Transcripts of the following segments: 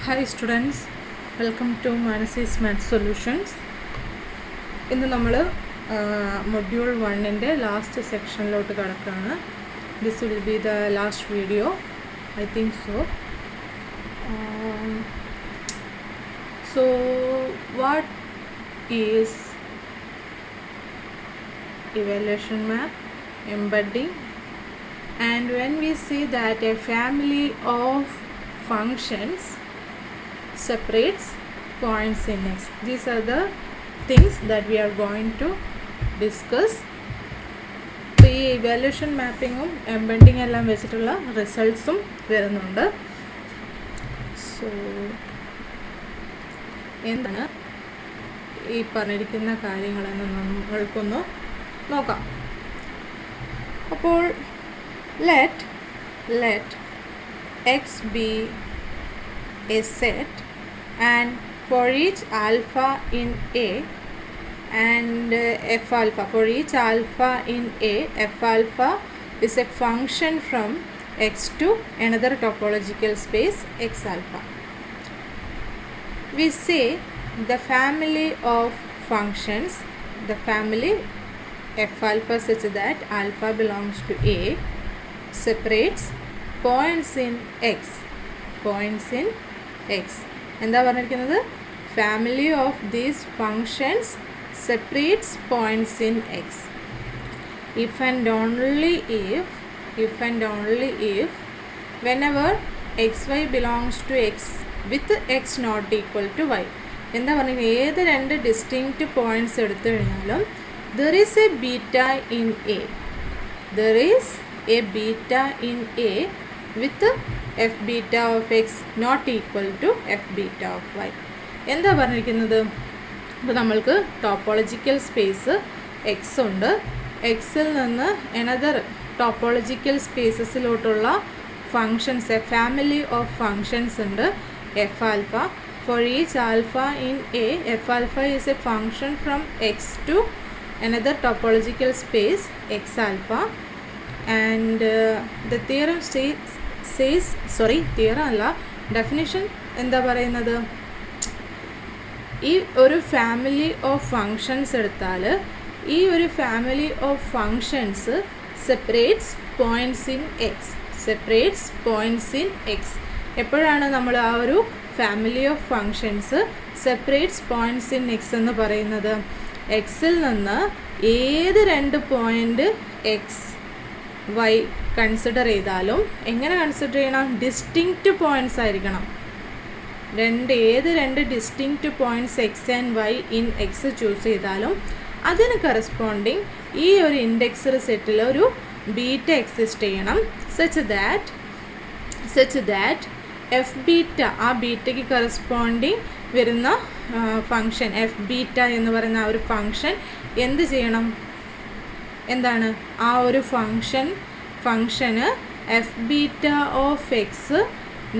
Hi students, welcome to Manasi's Math Solutions. ഇന്ന് നമ്മൾ module 1-ൻ്റെ last സെക്ഷനിലോട്ട് കടക്കുകയാണ്. This will be the last video, I think so. So what is evaluation map, embedding, and when we see that a family of functions separates points in X, these are the things that we are going to discuss. ഈ evaluation മാപ്പിങ്ങും എംബെഡിങ് എല്ലാം വെച്ചിട്ടുള്ള റിസൾട്ട്സും വരുന്നുണ്ട്. So എന്താണ് ഈ പറഞ്ഞിരിക്കുന്ന കാര്യങ്ങളെന്ന് നമ്മൾക്കൊന്ന് നോക്കാം. അപ്പോൾ let X be a set, and for each alpha in A and f alpha, for each alpha in A, f alpha is a function from X to another topological space X alpha. We say the family of functions, the family f alpha such that alpha belongs to A, separates points in X. എന്താ പറഞ്ഞിരിക്കുന്നത്? Family of these functions separates points in X if and only if whenever xy belongs to x with x not equal to y. എന്താ പറഞ്ഞത്? ഏത് രണ്ട് distinct points എടുത്തു കഴിഞ്ഞാലും there is a beta in A with f beta of x not equal to f beta of y. എന്താ പറഞ്ഞിരിക്കുന്നത്? ഇപ്പോൾ നമ്മൾക്ക് ടോപ്പോളജിക്കൽ സ്പേസ് എക്സ് ഉണ്ട്. എക്സിൽ നിന്ന് എനദർ ടോപ്പോളജിക്കൽ സ്പേസസിലോട്ടുള്ള functions, a family of functions ഉണ്ട്, F alpha. For each alpha in A, F alpha is a function from X to another topological space x alpha, and the theorem says theorem അല്ല, definition എന്താ പറയുന്നത്? ഈ ഒരു family of functions എടുത്താൽ ഈ ഒരു family of functions separates points in X. എപ്പോഴാണ് നമ്മൾ ആ ഒരു family of functions separates points in X എന്ന് പറയുന്നത്? എക്സിൽ നിന്ന് ഏത് രണ്ട് പോയിൻ്റ് എക്സ് വൈ കൺസിഡർ ചെയ്താലും എങ്ങനെ കൺസിഡർ ചെയ്യണം? ഡിസ്റ്റിങ്ക്റ്റ് പോയിൻറ്റ്സ് ആയിരിക്കണം. ഏത് രണ്ട് distinct points x and y in x choose ചെയ്താലും അതിന് കറസ്പോണ്ടിങ് ഈ ഒരു ഇൻഡെക്സർ സെറ്റിൽ ഒരു ബീറ്റ എക്സിസ്റ്റ് ചെയ്യണം, സച്ച് ദാറ്റ് എഫ് ബീറ്റ, ആ ബീറ്റയ്ക്ക് കറസ്പോണ്ടിങ് വരുന്ന ഫങ്ഷൻ എഫ് ബീറ്റ എന്ന് പറയുന്ന ആ ഒരു ഫങ്ഷൻ എന്ത് ചെയ്യണം? എന്താണ് ആ ഒരു ഫങ്ഷന് F beta of X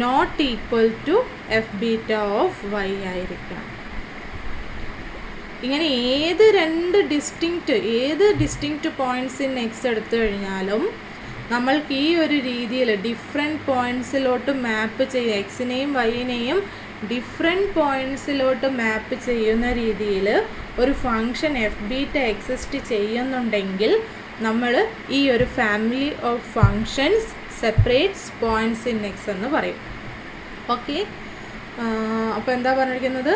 not equal to F beta of Y ആയിരിക്കണം. ഇങ്ങനെ ഏത് ഡിസ്റ്റിങ്ക്റ്റ് പോയിൻറ്റ്സ് ഇൻ എക്സ് എടുത്തു കഴിഞ്ഞാലും നമ്മൾക്ക് ഈ ഒരു രീതിയിൽ ഡിഫറെൻറ്റ് പോയിൻറ്റ്സിലോട്ട് മാപ്പ് ചെയ്യുക, എക്സിനെയും വൈനെയും ഡിഫറെൻറ്റ് പോയിൻറ്റ്സിലോട്ട് മാപ്പ് ചെയ്യുന്ന രീതിയിൽ ഒരു ഫങ്ഷൻ എഫ് ബീറ്റ എക്സിസ്റ്റ് ചെയ്യുന്നുണ്ടെങ്കിൽ നമ്മൾ ഈ ഒരു family of functions separates points in X എന്ന് പറയും. ഓക്കെ, അപ്പോൾ എന്താ പറഞ്ഞിരിക്കുന്നത്?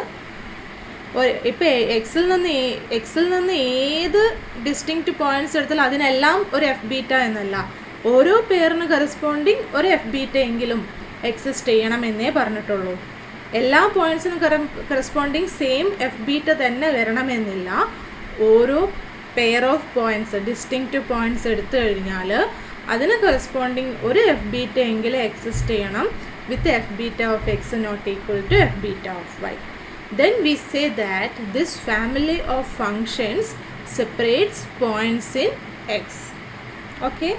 ഇപ്പോൾ എക്സിൽ നിന്ന് ഏത് ഡിസ്റ്റിങ്ക്റ്റ് പോയിൻറ്റ്സ് എടുത്താലും അതിനെല്ലാം ഒരു എഫ് ബീറ്റ എന്നല്ല, ഓരോ പേരിന് കറസ്പോണ്ടിങ് ഒരു എഫ് ബീറ്റ എങ്കിലും എക്സിസ്റ്റ് ചെയ്യണമെന്നേ പറഞ്ഞിട്ടുള്ളൂ. എല്ലാ പോയിൻറ്റ്സിനും കറസ്പോണ്ടിങ് സെയിം എഫ് ബീറ്റ തന്നെ വരണമെന്നില്ല. ഓരോ pair of points, distinct points എടുത്തു കഴിഞ്ഞാൽ അതിന് കറസ്പോണ്ടിങ് ഒരു എഫ് ബീറ്റ എങ്കിലും എക്സിസ്റ്റ് ചെയ്യണം with F beta of X not equal to F beta of Y. Then we say that this family of functions separates points in X. Okay.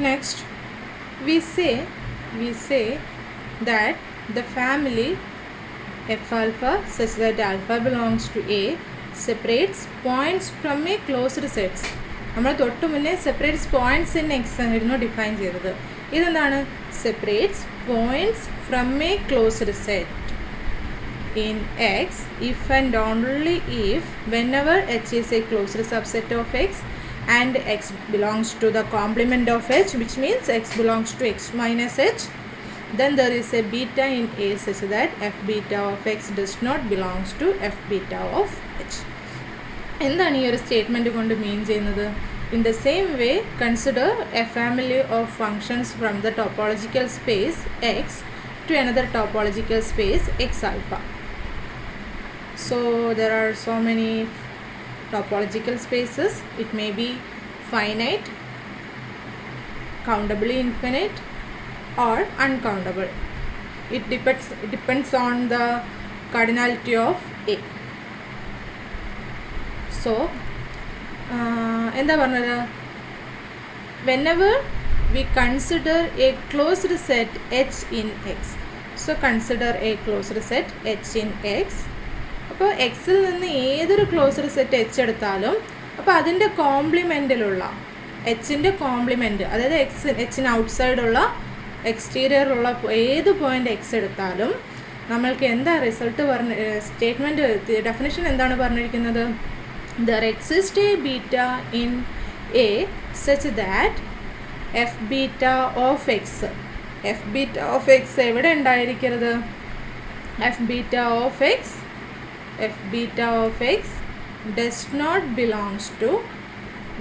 Next, we say that the family f alpha such that alpha belongs to A separates points from a closed set. നമ്മൾ തൊട്ട് മുന്നേ separates points in X ആയിരുന്നു define ചെയ്തത്. ഇതെന്താണ്? Separates points from a closed set in X if and only if whenever H is a closed subset of X and X belongs to the complement of H, which means X belongs to X minus H, then there is a beta in A such that F beta of X does not belongs to F beta of H. എന്താണ് ഈ ഒരു statement കൊണ്ട് മീൻ ചെയ്യുന്നത്? In the same way, consider a family of functions from the topological space X to another topological space X alpha. So there are so many topological spaces. It may be finite, countably infinite, or uncountable. It depends on the cardinality of A. So എന്താ പറഞ്ഞത്? Whenever we consider a closed set H in X, so consider a closed set H in X. അപ്പോൾ എക്സിൽ നിന്ന് ഏതൊരു closed set H എടുത്താലും അപ്പോൾ അതിൻ്റെ കോംപ്ലിമെൻറ്റിലുള്ള എച്ചിൻ്റെ കോംപ്ലിമെൻറ്റ്, അതായത് എച്ചിന് ഔട്ട്സൈഡുള്ള എക്സ്റ്റീരിയറുള്ള ഏത് പോയിൻ്റ് എക്സ് എടുത്താലും നമ്മൾക്ക് എന്താ റിസൾട്ട് സ്റ്റേറ്റ്മെൻറ്റ് ഡെഫിനിഷൻ എന്താണ് പറഞ്ഞിരിക്കുന്നത്? There exist a beta in A such that F beta of X, F beta of X എവിടെ ഉണ്ടായിരിക്കരുത്? F beta of X F beta of X does not belongs to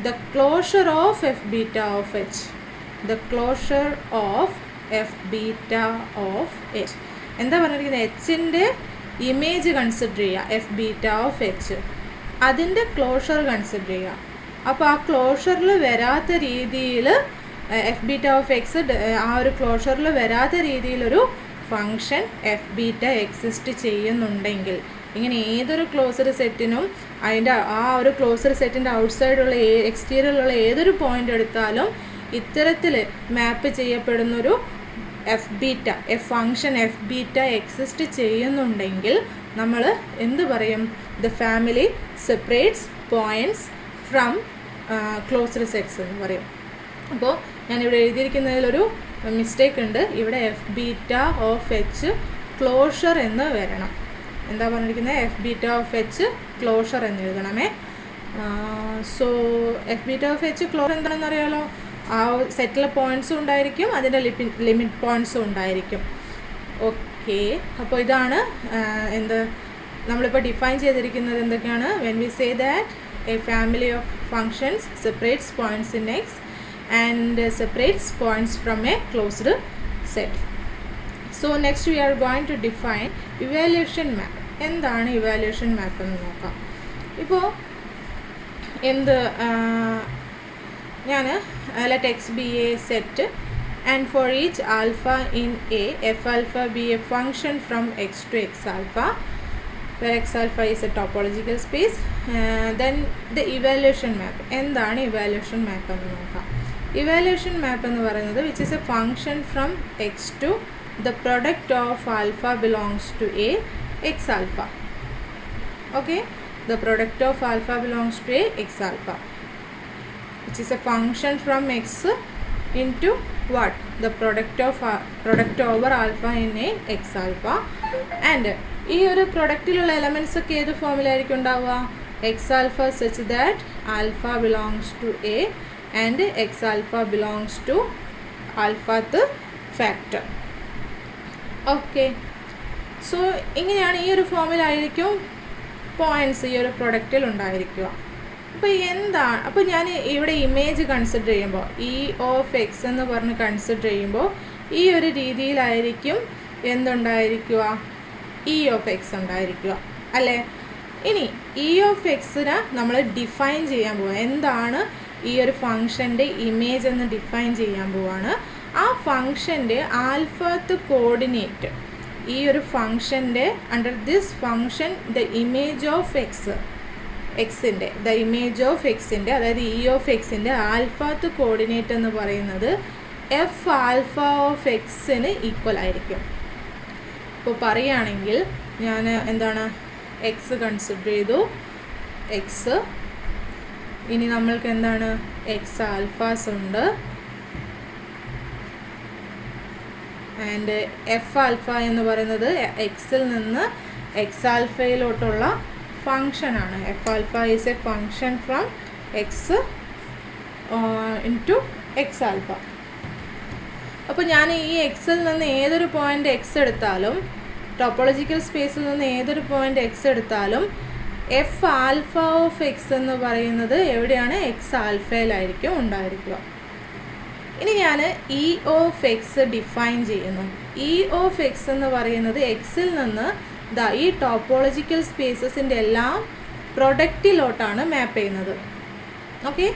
the closure of F beta of H. The closure of F beta of H. എന്താ പറഞ്ഞിരിക്കുന്നത്? എച്ചിൻ്റെ image consider ചെയ്യുക, F beta of H, അതിൻ്റെ closure consider ചെയ്യുക. അപ്പോൾ ആ ക്ലോഷറിൽ വരാത്ത രീതിയിൽ എഫ് ബീറ്റ ഓഫ് എക്സ് ആ ഒരു ക്ലോഷറിൽ വരാത്ത രീതിയിലൊരു ഫങ്ഷൻ എഫ് ബീറ്റ എക്സിസ്റ്റ് ചെയ്യുന്നുണ്ടെങ്കിൽ, ഇങ്ങനെ ഏതൊരു ക്ലോസ്ഡ് സെറ്റിനും അതിൻ്റെ ആ ഒരു ക്ലോസ്ഡ് സെറ്റിൻ്റെ ഔട്ട്സൈഡുള്ള എക്സ്റ്റീരിയറിലുള്ള ഏതൊരു പോയിൻ്റ് എടുത്താലും ഇത്തരത്തിൽ മാപ്പ് ചെയ്യപ്പെടുന്നൊരു F beta function F beta exist ചെയ്യുന്നുണ്ടെങ്കിൽ നമ്മൾ എന്ത് പറയും? The family separates points from closed sets എന്ന് പറയും. അപ്പോൾ ഞാനിവിടെ എഴുതിയിരിക്കുന്നതിലൊരു മിസ്റ്റേക്ക് ഉണ്ട്. ഇവിടെ F beta of H closure എന്ന് വരണം. എന്താ പറഞ്ഞിരിക്കുന്നത്? F beta of H closure എന്ന് എഴുതണമേ. So F beta of H closure എന്താണെന്ന് അറിയാലോ? ആ സെറ്റിലെ പോയിൻറ്റ്സും ഉണ്ടായിരിക്കും, അതിൻ്റെ ലിമിറ്റ് പോയിൻറ്റ്സും ഉണ്ടായിരിക്കും. ഓക്കെ, അപ്പോൾ ഇതാണ് എന്ത് നമ്മളിപ്പോൾ ഡിഫൈൻ ചെയ്തിരിക്കുന്നത് എന്തൊക്കെയാണ്? When we say that a family of functions separates points in X and separates points from a closed set. So next we are going to define evaluation map. എന്താണ് evaluation map എന്ന് നോക്കാം. ഇപ്പോൾ ഞാൻ let X be a set and for each alpha in A F alpha be a function from X to X alpha where x alpha is a topological space. Then the evaluation map. എന്താണ് evaluation map എന്ന് നോക്കാം. Evaluation map എന്ന് പറയുന്നത് which is a function from X to the product of alpha belongs to a x alpha. Okay, the product of alpha belongs to a x alpha, which is a function from x into what? The product over alpha in a x alpha. And ഈ ഒരു പ്രൊഡക്റ്റിലുള്ള elements ഒക്കെ ഏത് ഫോമിലായിരിക്കും ഉണ്ടാവുക? X alpha such that alpha belongs to A and X alpha belongs to alphath factor. Okay, so ഇങ്ങനെയാണ് ഈ ഒരു ഫോമിലായിരിക്കും points ഈ ഒരു പ്രൊഡക്റ്റിൽ ഉണ്ടായിരിക്കുക. അപ്പോൾ അപ്പോൾ ഞാൻ ഇവിടെ ഇമേജ് കൺസിഡർ ചെയ്യുമ്പോൾ ഇ ഓഫ് എക്സ് എന്ന് പറഞ്ഞ് കൺസിഡർ ചെയ്യുമ്പോൾ ഈ ഒരു രീതിയിലായിരിക്കും എന്തുണ്ടായിരിക്കുക? ഇ ഓഫ് എക്സ് ഉണ്ടായിരിക്കുക അല്ലേ? ഇനി ഇ ഓഫ് എക്സിനെ നമ്മൾ ഡിഫൈൻ ചെയ്യാൻ പോവുക. എന്താണ് ഈ ഒരു ഫങ്ഷൻ്റെ ഇമേജ് എന്ന് ഡിഫൈൻ ചെയ്യാൻ പോവാണ്. ആ ഫങ്ഷൻ്റെ ആൽഫത്ത് കോർഡിനേറ്റ് ഈ ഒരു ഫങ്ഷൻ്റെ under this function the image of എക്സിൻ്റെ അതായത് ഇ ഓഫ് എക്സിൻ്റെ ആൽഫത്ത് കോർഡിനേറ്റ് എന്ന് പറയുന്നത് എഫ് ആൽഫ ഓഫ് എക്സിന് ഈക്വൽ ആയിരിക്കും. ഇപ്പോൾ പറയുകയാണെങ്കിൽ ഞാൻ എന്താണ് എക്സ് കൺസിഡർ ചെയ്തു, എക്സ്. ഇനി നമ്മൾക്ക് എന്താണ് എക്സ് ആൽഫാസ് ഉണ്ട്. ആൻഡ് എഫ് ആൽഫ എന്ന് പറയുന്നത് എക്സിൽ നിന്ന് എക്സ് ആൽഫയിലോട്ടുള്ള ഫങ്ഷനാണ്. F alpha is a function from X into X alpha. അപ്പോൾ ഞാൻ ഈ എക്സിൽ നിന്ന് ഏതൊരു പോയിൻ്റ് എക്സ് എടുത്താലും, ടോപ്പോളജിക്കൽ സ്പേസിൽ നിന്ന് ഏതൊരു പോയിൻ്റ് എക്സ് എടുത്താലും എഫ് ആൽഫ ഓഫ് എക്സ് എന്ന് പറയുന്നത് എവിടെയാണ്? എക്സ് ആൽഫയിലായിരിക്കും ഉണ്ടായിരിക്കുക. ഇനി ഞാൻ ഇ ഓഫ് എക്സ് ഡിഫൈൻ ചെയ്യുന്നു. ഇ ഓഫ് എക്സ് എന്ന് പറയുന്നത് എക്സിൽ നിന്ന് ഈ ടോപ്പോളജിക്കൽ സ്പേസസിൻ്റെ എല്ലാം പ്രൊഡക്റ്റിലോട്ടാണ് മാപ്പ് ചെയ്യുന്നത്. ഓക്കെ,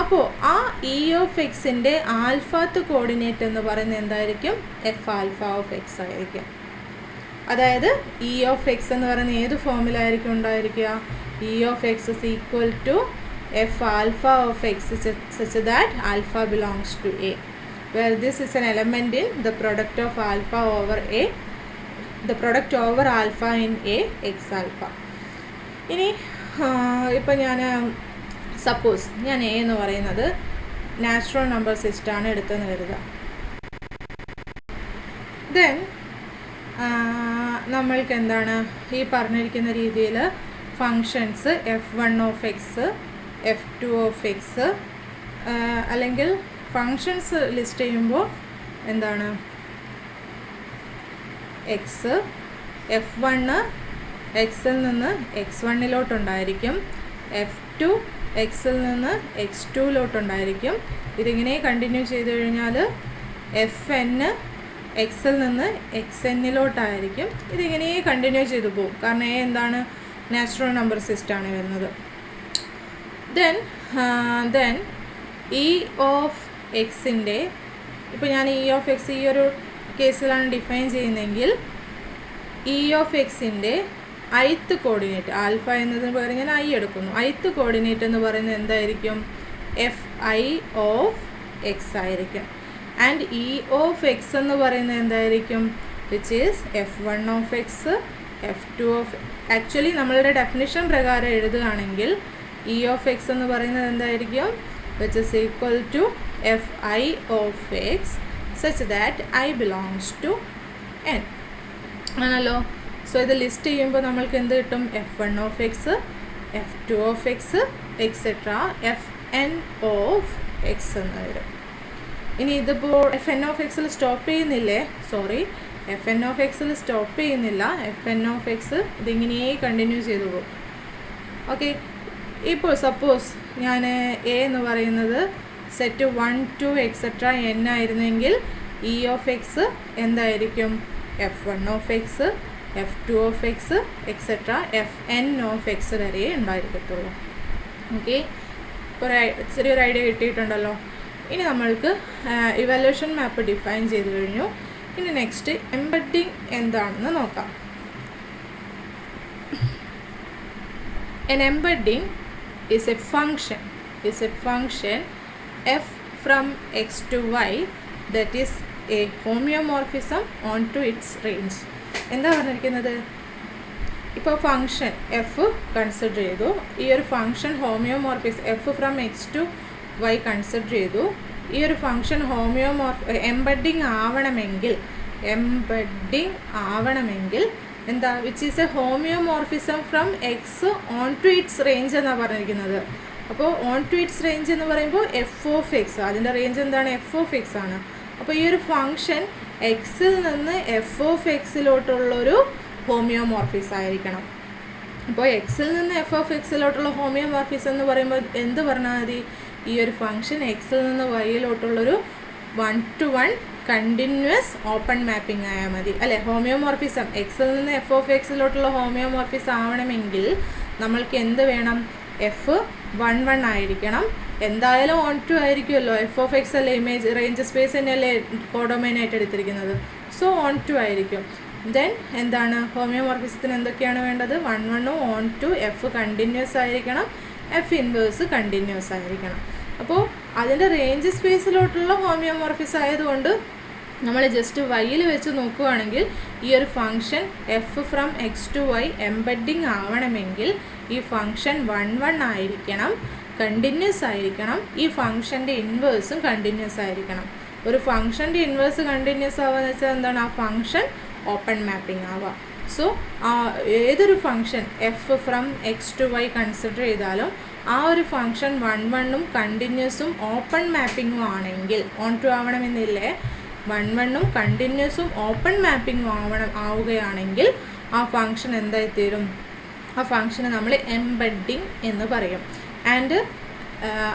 അപ്പോൾ ആ ഇ ഓഫ് എക്സിൻ്റെ ആൽഫാത്ത് കോർഡിനേറ്റ് എന്ന് പറയുന്നത് എന്തായിരിക്കും? എഫ് ആൽഫ ഓഫ് എക്സ് ആയിരിക്കും. അതായത് ഇ ഓഫ് എക്സ് എന്ന് പറയുന്നത് ഏത് ഫോമിലായിരിക്കും ഉണ്ടായിരിക്കുക? E of x is equal to F alpha of x such that alpha belongs to A, where this is an element in the product of alpha over A, the product over alpha in A x alpha. ഇനി ഇപ്പം ഞാൻ suppose ഞാൻ A എന്ന് പറയുന്നത് natural number സിസ്റ്റമാണ് എടുത്തെന്ന് കരുതുക. Then നമ്മൾക്ക് എന്താണ് ഈ പറഞ്ഞിരിക്കുന്ന രീതിയിൽ functions F one of X, f two of X, അല്ലെങ്കിൽ ഫങ്ഷൻസ് ലിസ്റ്റ് ചെയ്യുമ്പോൾ എന്താണ് എക്സ്, എഫ് വണ്ണ് എക്സിൽ നിന്ന് എക്സ് വണ്ണിലോട്ടുണ്ടായിരിക്കും, എഫ് ടു എക്സിൽ നിന്ന് എക്സ് ടുയിലോട്ടുണ്ടായിരിക്കും. ഇതിങ്ങനെ കണ്ടിന്യൂ ചെയ്ത് കഴിഞ്ഞാൽ എഫ് എൻ എക്സിൽ നിന്ന് എക്സ് എന്നിലോട്ടായിരിക്കും. ഇതിങ്ങനെ കണ്ടിന്യൂ ചെയ്തു പോകും, കാരണം എ എന്താണ് നാച്ചുറൽ നമ്പർ സിസ്റ്റമാണ് വരുന്നത്. ദെൻ ഇ ഓഫ് എക്സിൻ്റെ, ഇപ്പോൾ ഞാൻ ഇ ഓഫ് എക്സ് ഈ ഒരു കേസിലാണ് ഡിഫൈൻ ചെയ്യുന്നതെങ്കിൽ ഇ ഓഫ് എക്സിൻ്റെ ith കോർഡിനേറ്റ്, ആൽഫ എന്നതിന് പകരം ഞാൻ ഐ എടുക്കുന്നു. ith കോർഡിനേറ്റ് എന്ന് പറയുന്നത് എന്തായിരിക്കും? എഫ് ഐ ഓഫ് എക്സ് ആയിരിക്കും. ആൻഡ് ഇ ഓഫ് എക്സ് എന്ന് പറയുന്നത് എന്തായിരിക്കും? Which is f one of X, f two of, actually നമ്മളുടെ ഡെഫിനിഷൻ പ്രകാരം എഴുതുകയാണെങ്കിൽ ഇ ഓഫ് എക്സ് എന്ന് പറയുന്നത് എന്തായിരിക്കും? Which is equal to f i of X such that i belongs to n ആണല്ലോ. സോ ഇത് ലിസ്റ്റ് ചെയ്യുമ്പോൾ നമ്മൾക്ക് എന്ത് കിട്ടും? F one of X, f two of x etcetera f n of X എന്ന് വരും. ഇനി ഇതിപ്പോൾ എഫ് എൻ ഓഫ് എക്സിൽ സ്റ്റോപ്പ് ചെയ്യുന്നില്ലേ? സോറി, എഫ് എൻ ഓഫ് എക്സിൽ സ്റ്റോപ്പ് ചെയ്യുന്നില്ല. എഫ് എൻ ഓഫ് എക്സ് ഇതിങ്ങനെ കണ്ടിന്യൂ ചെയ്തു പോകും. ഓക്കെ, ഇപ്പോൾ സപ്പോസ് ഞാൻ എ എന്ന് പറയുന്നത് സെറ്റ് 1 2 എക്സെട്ര എൻ ആയിരുന്നെങ്കിൽ ഇ ഓഫ് എക്സ് എന്തായിരിക്കും? F one of X, f two of x etcetera f n of X വരെ ഉണ്ടായിരിക്കത്തുള്ളൂ. ഓക്കെ, ചെറിയൊരു ഐഡിയ കിട്ടിയിട്ടുണ്ടല്ലോ. ഇനി നമ്മൾക്ക് ഇവാലുവേഷൻ മാപ്പ് ഡിഫൈൻ ചെയ്ത് കഴിഞ്ഞു. ഇനി നെക്സ്റ്റ് എംബഡിങ് എന്താണെന്ന് നോക്കാം. An embedding is a function f from x to y that is a homeomorphism onto its range. എന്താ പറഞ്ഞിരിക്കുന്നത്? ഇപ്പോൾ ഫങ്ഷൻ എഫ് കൺസിഡർ ചെയ്തു. ഈ ഒരു function homeomorphism F from X to Y consider ചെയ്തു. ഈ ഒരു ഫങ്ഷൻ എംബഡിങ് ആവണമെങ്കിൽ എന്താ? Which is a homeomorphism from X onto its range എന്നാണ് പറഞ്ഞിരിക്കുന്നത്. അപ്പോൾ ഓൺ ടു ഇറ്റ്സ് റേഞ്ച് എന്ന് പറയുമ്പോൾ എഫ് ഓഫ് എക്സ്, അതിൻ്റെ റേഞ്ച് എന്താണ്? എഫ് ഓഫ് എക്സ് ആണ്. അപ്പോൾ ഈ ഒരു ഫങ്ഷൻ എക്സിൽ നിന്ന് എഫ് ഓഫ് എക്സിലോട്ടുള്ളൊരു ഹോമിയോമോർഫിസം ആയിരിക്കണം. അപ്പോൾ എക്സിൽ നിന്ന് എഫ് ഓഫ് എക്സിലോട്ടുള്ള ഹോമിയോമോർഫിസം എന്ന് പറയുമ്പോൾ എന്ത് പറഞ്ഞാൽ മതി? ഈ ഒരു ഫങ്ഷൻ എക്സിൽ നിന്ന് വൈയിലോട്ടുള്ളൊരു 1-to-1 കണ്ടിന്യൂസ് ഓപ്പൺ മാപ്പിംഗ് ആയാൽ മതി അല്ലേ? ഹോമിയോമോർഫിസം എക്സിൽ നിന്ന് എഫ് ഓഫ് എക്സിലോട്ടുള്ള ഹോമിയോമോർഫിസം ആവണമെങ്കിൽ നമ്മൾക്ക് എന്ത് വേണം? എഫ് 1-1 ആയിരിക്കണം. എന്തായാലും ഓൺ ടു ആയിരിക്കുമല്ലോ, എഫ് ഓഫ് എക്സ് അല്ലേ ഇമേജ് റേഞ്ച് സ്പേസ് തന്നെയല്ലേ കോഡൊമൈനായിട്ട് എടുത്തിരിക്കുന്നത്. സോ ഓൺ ടു ആയിരിക്കും. ദെൻ എന്താണ് ഹോമിയോമോർഫിസത്തിന് എന്തൊക്കെയാണ് വേണ്ടത്? 1-1 ഓൺ ടു, എഫ് കണ്ടിന്യൂസ് ആയിരിക്കണം, എഫ് ഇൻവേഴ്സ് കണ്ടിന്യൂസ് ആയിരിക്കണം. അപ്പോൾ അതിൻ്റെ റേഞ്ച് സ്പേസിലോട്ടുള്ള ഹോമിയോമോർഫിസം ആയതുകൊണ്ട് നമ്മൾ ജസ്റ്റ് വൈയിൽ വെച്ച് നോക്കുകയാണെങ്കിൽ ഈ ഒരു function f from X to y embedding ആവണമെങ്കിൽ ഈ ഫങ്ഷൻ 1-1 ആയിരിക്കണം. കണ്ടിന്യൂസ് ആയിരിക്കണം, ഈ ഫംഗ്ഷൻ്റെ ഇൻവേഴ്സും കണ്ടിന്യൂസ് ആയിരിക്കണം. ഒരു ഫംഗ്ഷൻ്റെ ഇൻവേഴ്സ് കണ്ടിന്യൂസ് ആവുകയെന്ന് വെച്ചാൽ എന്താണ്? ആ ഫംഗ്ഷൻ ഓപ്പൺ മാപ്പിംഗ് ആവുക. സോ ഏതൊരു function f from X to Y consider ചെയ്താലും ആ ഒരു ഫംഗ്ഷൻ 1 കണ്ടിന്യൂസും ഓപ്പൺ മാപ്പിങ്ങും ആണെങ്കിൽ, ഓൺ ടു ആവണമെന്നില്ലേ, 1 കണ്ടിന്യൂസും ഓപ്പൺ മാപ്പിങ്ങും ആവുകയാണെങ്കിൽ ആ ഫംഗ്ഷൻ എന്തായിത്തീരും? ആ ഫംഗ്ഷനെ നമ്മൾ എംബഡിങ് എന്ന് പറയും. ആൻഡ്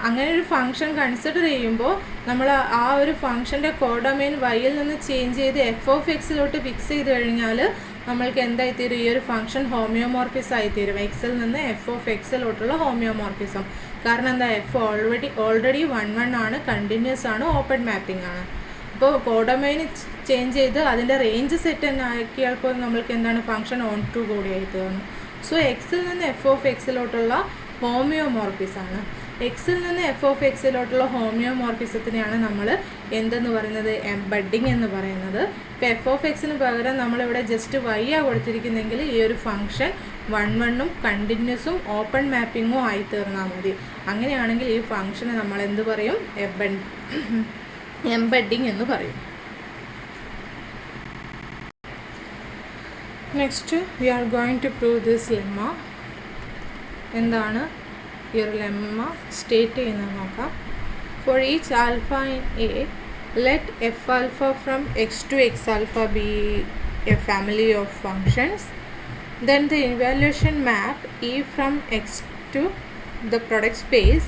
അങ്ങനെ ഒരു ഫംഗ്ഷൻ കൺസിഡർ ചെയ്യുമ്പോൾ നമ്മൾ ആ ഒരു ഫംഗ്ഷൻ്റെ കോഡൊമൈൻ വൈയിൽ നിന്ന് ചേഞ്ച് ചെയ്ത് എഫ് ഓഫ് എക്സിലോട്ട് ഫിക്സ് ചെയ്ത് കഴിഞ്ഞാൽ നമ്മൾക്ക് എന്തായിത്തീരും? ഈ ഒരു ഫംഗ്ഷൻ ഹോമിയോമോർഫിസ് ആയിത്തീരും. എക്സിൽ നിന്ന് എഫ് ഓഫ് എക്സിലോട്ടുള്ള ഹോമിയോമോർഫിസം. കാരണം എന്താ? എഫ് ഓൾറെഡി 1 ആണ്, കണ്ടിന്യൂസ് ആണ്, ഓപ്പൺ മാപ്പിംഗ് ആണ്. അപ്പോൾ കോഡൊമൈൻ ചേഞ്ച് ചെയ്ത് അതിൻ്റെ റേഞ്ച് സെറ്റ് തന്നെ ആക്കിയപ്പോൾ നമ്മൾക്ക് എന്താണ്? ഫംഗ്ഷൻ ഓൺ ടു കൂടി ആയി തീർന്നു. സോ എക്സിൽ നിന്ന് എഫ് ഓഫ് എക്സിലോട്ടുള്ള ഹോമിയോമോർഫിസ് ആണ്. എക്സിൽ നിന്ന് എഫ് ഓഫ് എക്സിലോട്ടുള്ള ഹോമിയോമോർഫിസത്തിനെയാണ് നമ്മൾ എന്തെന്ന് പറയുന്നത്? എംബഡിങ് എന്ന് പറയുന്നത്. ഇപ്പോൾ എഫ് ഓഫ് എക്സിന് പകരം നമ്മളിവിടെ ജസ്റ്റ് വൈ ആ കൊടുത്തിരിക്കുന്നെങ്കിൽ ഈ ഒരു ഫംഗ്ഷൻ 1 കണ്ടിന്യൂസും ഓപ്പൺ മാപ്പിങ്ങും ആയി തീർന്നാൽ മതി. അങ്ങനെയാണെങ്കിൽ ഈ ഫംഗ്ഷനെ നമ്മൾ എന്ത് പറയും? എംബഡിങ് എന്ന് പറയും. Next we are going to prove this lemma. എന്താണ് ഈ ഒരു ലെമ്മ സ്റ്റേറ്റ് ചെയ്യുന്നത് നോക്കാം. For each alpha in A let f alpha from X to X alpha be a family of functions. Then the evaluation map e from X to the product space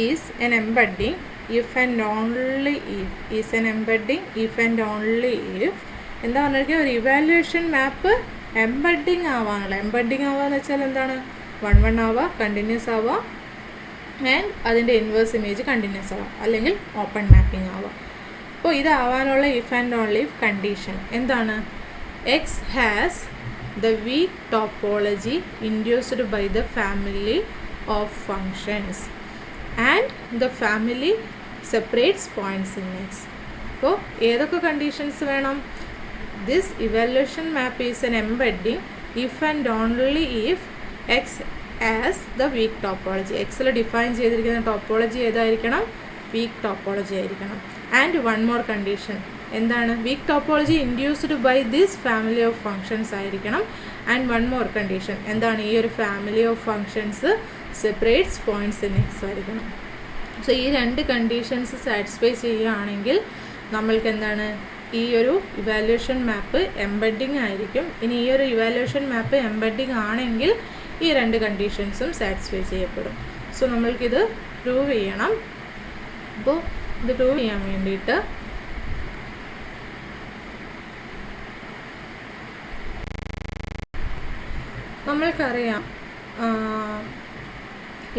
is an embedding if and only if. Is an embedding if and only if. എന്താ പറഞ്ഞിരിക്കുക? ഒരു evaluation map embedding ആവാനുള്ള. Embedding ആവുക എന്ന് വെച്ചാൽ എന്താണ്? 1 ആവുക, continuous ആവുക, ആൻഡ് അതിൻ്റെ ഇൻവേഴ്സ് ഇമേജ് കണ്ടിന്യൂസ് ആവുക, അല്ലെങ്കിൽ ഓപ്പൺ മാപ്പിംഗ് ആവുക. അപ്പോൾ ഇതാവാനുള്ള if and only if condition എന്താണ്? X has the weak topology induced by the family of functions and the family separates points in X. അപ്പോൾ ഏതൊക്കെ കണ്ടീഷൻസ് വേണം? This evaluation map is an embedding if and only if x has the weak topology. Xൽ define ചെയ്തിരിക്കുന്ന topology ഏതായിരിക്കണം? Weak topology ആയിരിക്കണം. And one more condition എന്താണ്? Weak topology induced by this family of functions ആയിരിക്കണം. And one more condition എന്താണ്? ഈ ഒരു family of functions separates points in X ആയിരിക്കണം. സോ ഈ 2 കണ്ടീഷൻസ് സാറ്റിസ്ഫൈ ചെയ്യുകയാണെങ്കിൽ നമ്മൾക്ക് എന്താണ്? ഈ ഒരു ഇവാലുവേഷൻ മാപ്പ് എംബഡിങ് ആയിരിക്കും. ഇനി ഈ ഒരു ഇവാലുവേഷൻ മാപ്പ് എംബഡിങ് ആണെങ്കിൽ ഈ 2 കണ്ടീഷൻസും സാറ്റിസ്ഫൈ ചെയ്യപ്പെടും. സോ നമ്മൾക്കിത് പ്രൂവ് ചെയ്യണം. അപ്പോൾ ഇത് പ്രൂവ് ചെയ്യാൻ വേണ്ടിയിട്ട് നമ്മൾക്കറിയാം,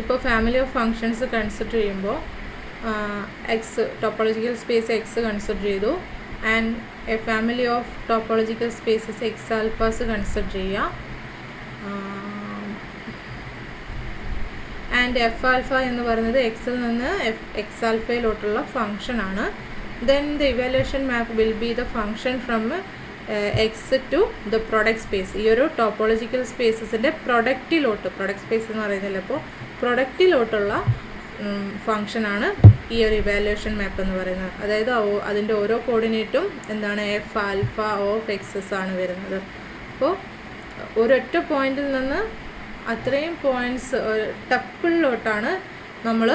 ഇപ്പോൾ ഫാമിലി ഓഫ് ഫങ്ഷൻസ് കൺസിഡർ ചെയ്യുമ്പോൾ X topological space X consider ചെയ്തു. And a family of topological spaces X alphas consider ചെയ്യുക. ആൻഡ് എഫ് ആൽഫ എന്ന് പറയുന്നത് എക്സിൽ നിന്ന് എക്സ് ആൽഫയിലോട്ടുള്ള ഫങ്ഷനാണ്. Then the evaluation map will be the function from X to the product space. ഈ ഒരു ടോപ്പോളജിക്കൽ സ്പേസസിൻ്റെ പ്രൊഡക്റ്റിലോട്ട്, പ്രൊഡക്റ്റ് സ്പേസ് എന്ന് പറയുന്നില്ല, അപ്പോൾ പ്രൊഡക്റ്റിലോട്ടുള്ള ഫങ്ഷനാണ് ഈ ഒരു ഇവാലുവേഷൻ മാപ്പ് എന്ന് പറയുന്നത്. അതായത് അതിൻ്റെ ഓരോ കോർഡിനേറ്റും എന്താണ്? എഫ് ആൽഫ ഓഫ് എക്സസ് ആണ് വരുന്നത്. അപ്പോൾ ഒരൊറ്റ പോയിന്റിൽ നിന്ന് അത്രയും പോയിൻറ്റ്സ് ടപ്പിളിലോട്ടാണ് നമ്മൾ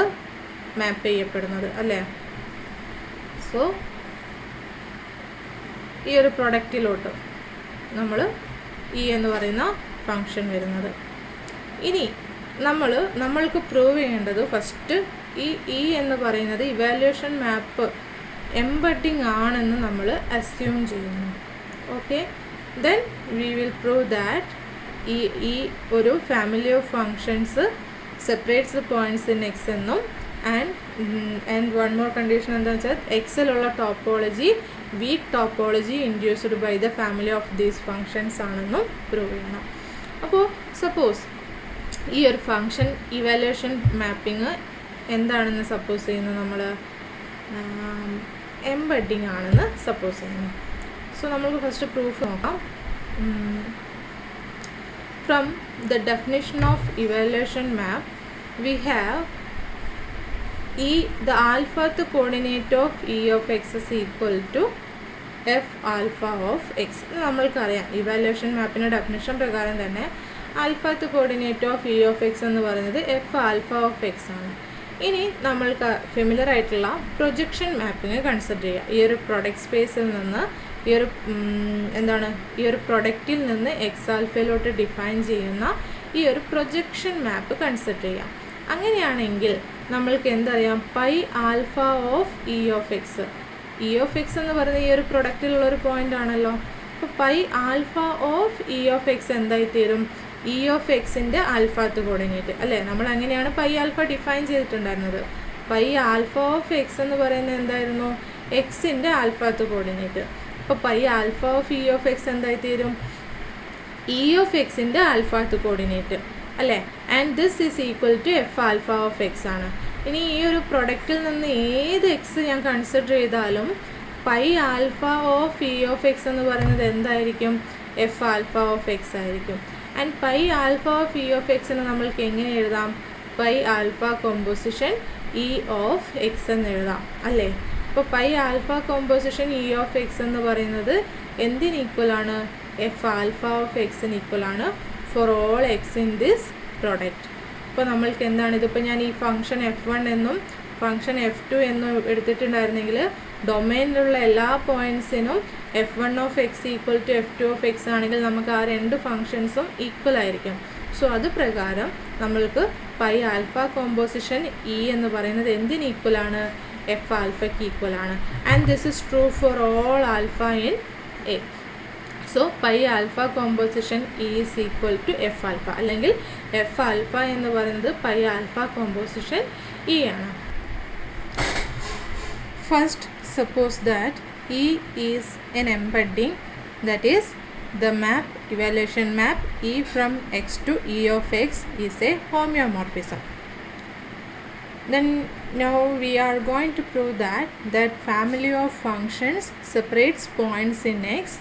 മാപ്പ് ചെയ്യപ്പെടുന്നത്, അല്ലേ? സോ ഈ ഒരു പ്രൊഡക്റ്റിലോട്ട് നമ്മൾ ഈ എന്ന് പറയുന്ന ഫങ്ഷൻ വരുന്നത്. ഇനി നമ്മൾക്ക് പ്രൂവ് ചെയ്യേണ്ടത് ഫസ്റ്റ് ഈ എന്ന് പറയുന്നത് ഇവാലുവേഷൻ മാപ്പ് എംബഡിങ് ആണെന്ന് നമ്മൾ അസ്യൂം ചെയ്യുന്നു. Okay, then we will prove that ഈ ഒരു family of functions separates the points in X എന്നും ആൻഡ് വൺ മോർ കണ്ടീഷൻ എന്താണെന്ന് വെച്ചാൽ എക്സിലുള്ള topology weak topology induced by the family of these functions ആണെന്നും പ്രൂവ് ചെയ്യണം. അപ്പോൾ സപ്പോസ് ഈ ഒരു ഫങ്ഷൻ ഇവാലുവേഷൻ മാപ്പിംഗ് എന്താണെന്ന് സപ്പോസ് ചെയ്യുന്നു? നമ്മൾ എംബഡിങ് ആണെന്ന് സപ്പോസ് ചെയ്യുന്നു. സോ നമുക്ക് ഫസ്റ്റ് പ്രൂഫ് നോക്കാം. From the definition of evaluation map we have the alphath coordinate of E of x is equal to f alpha of x. നമ്മൾക്കറിയാം evaluation മാപ്പിൻ്റെ definition പ്രകാരം തന്നെ alphath coordinate of E of X എന്ന് പറയുന്നത് F alpha of X ആണ്. ഇനി നമ്മൾക്ക് familiar ആയിട്ടുള്ള പ്രൊജക്ഷൻ മാപ്പിംഗ് കൺസിഡർ ചെയ്യുക. ഈ ഒരു പ്രൊഡക്റ്റ് സ്പേസിൽ നിന്ന് ഈ ഒരു പ്രൊഡക്റ്റിൽ നിന്ന് എക്സ് ആൽഫയിലോട്ട് ഡിഫൈൻ ചെയ്യുന്ന ഈ ഒരു പ്രൊജക്ഷൻ മാപ്പ് കൺസിഡർ ചെയ്യാം. അങ്ങനെയാണെങ്കിൽ നമ്മൾക്ക് എന്തറിയാം, pi alpha of E of X. E of X എന്ന് പറയുന്നത് ഈ ഒരു പ്രൊഡക്റ്റിലുള്ളൊരു പോയിൻ്റ് ആണല്ലോ. അപ്പോൾ pi alpha of E of X എന്തായിത്തീരും, ഇ ഓഫ് എക്സിൻ്റെ ആൽഫാത്ത് കോർഡിനേറ്റ് അല്ലേ. നമ്മൾ അങ്ങനെയാണ് പൈ ആൽഫ ഡിഫൈൻ ചെയ്തിട്ടുണ്ടായിരുന്നത്. പൈ ആൽഫ ഓഫ് എക്സ് എന്ന് പറയുന്നത് എന്തായിരുന്നു, എക്സിൻ്റെ ആൽഫാത്ത് കോർഡിനേറ്റ്. അപ്പോൾ pi alpha of E of X എന്തായിത്തീരും, ഇ ഓഫ് എക്സിൻ്റെ ആൽഫാത്ത് കോർഡിനേറ്റ് അല്ലേ. And this is equal to F alpha of X ആണ്. ഇനി ഈ ഒരു പ്രൊഡക്റ്റിൽ നിന്ന് ഏത് എക്സ് ഞാൻ കൺസിഡർ ചെയ്താലും pi alpha of E of X എന്ന് പറയുന്നത് എന്തായിരിക്കും, എഫ് ആൽഫ ഓഫ് എക്സ് ആയിരിക്കും. And pi alpha of E of എക്സിന് നമ്മൾക്ക് എങ്ങനെ എഴുതാം, pi alpha composition E of X എന്ന് എഴുതാം അല്ലേ. അപ്പോൾ pi alpha composition E of X എന്ന് പറയുന്നത് എന്തിന് ഈക്വലാണ്, എഫ് ആൽഫ ഓഫ് എക്സിന് ഈക്വലാണ് for all X in this product. അപ്പോൾ നമ്മൾക്ക് എന്താണ് ഇതിപ്പോൾ ഞാൻ ഈ ഫംഗ്ഷൻ F1 എന്നും ഫംഗ്ഷൻ F2 എന്നും എടുത്തിട്ടുണ്ടായിരുന്നെങ്കിൽ ഡൊമൈനിലുള്ള എല്ലാ പോയിൻറ്റ്സിനും F1 of X equal to F2 of x ആണെങ്കിൽ നമുക്ക് ആ രണ്ട് ഫംഗ്ഷൻസും ഈക്വൽ ആയിരിക്കും. സോ അത് പ്രകാരം നമ്മൾക്ക് പൈ ആൽഫ കോമ്പോസിഷൻ ഇ എന്ന് പറയുന്നത് എന്തിന് ഈക്വലാണ്, എഫ് ആൽഫയ്ക്ക് ഈക്വലാണ്. And this is true for all alpha in A. So pi alpha composition E is equal to F alpha, അല്ലെങ്കിൽ എഫ് ആൽഫ എന്ന് പറയുന്നത് പൈ ആൽഫ കോമ്പോസിഷൻ ഇ ആണ്. First suppose that E is an embedding, that is the map, evaluation map E from x to E of x is a homeomorphism. Then now we are going to prove that family of functions separates points in x,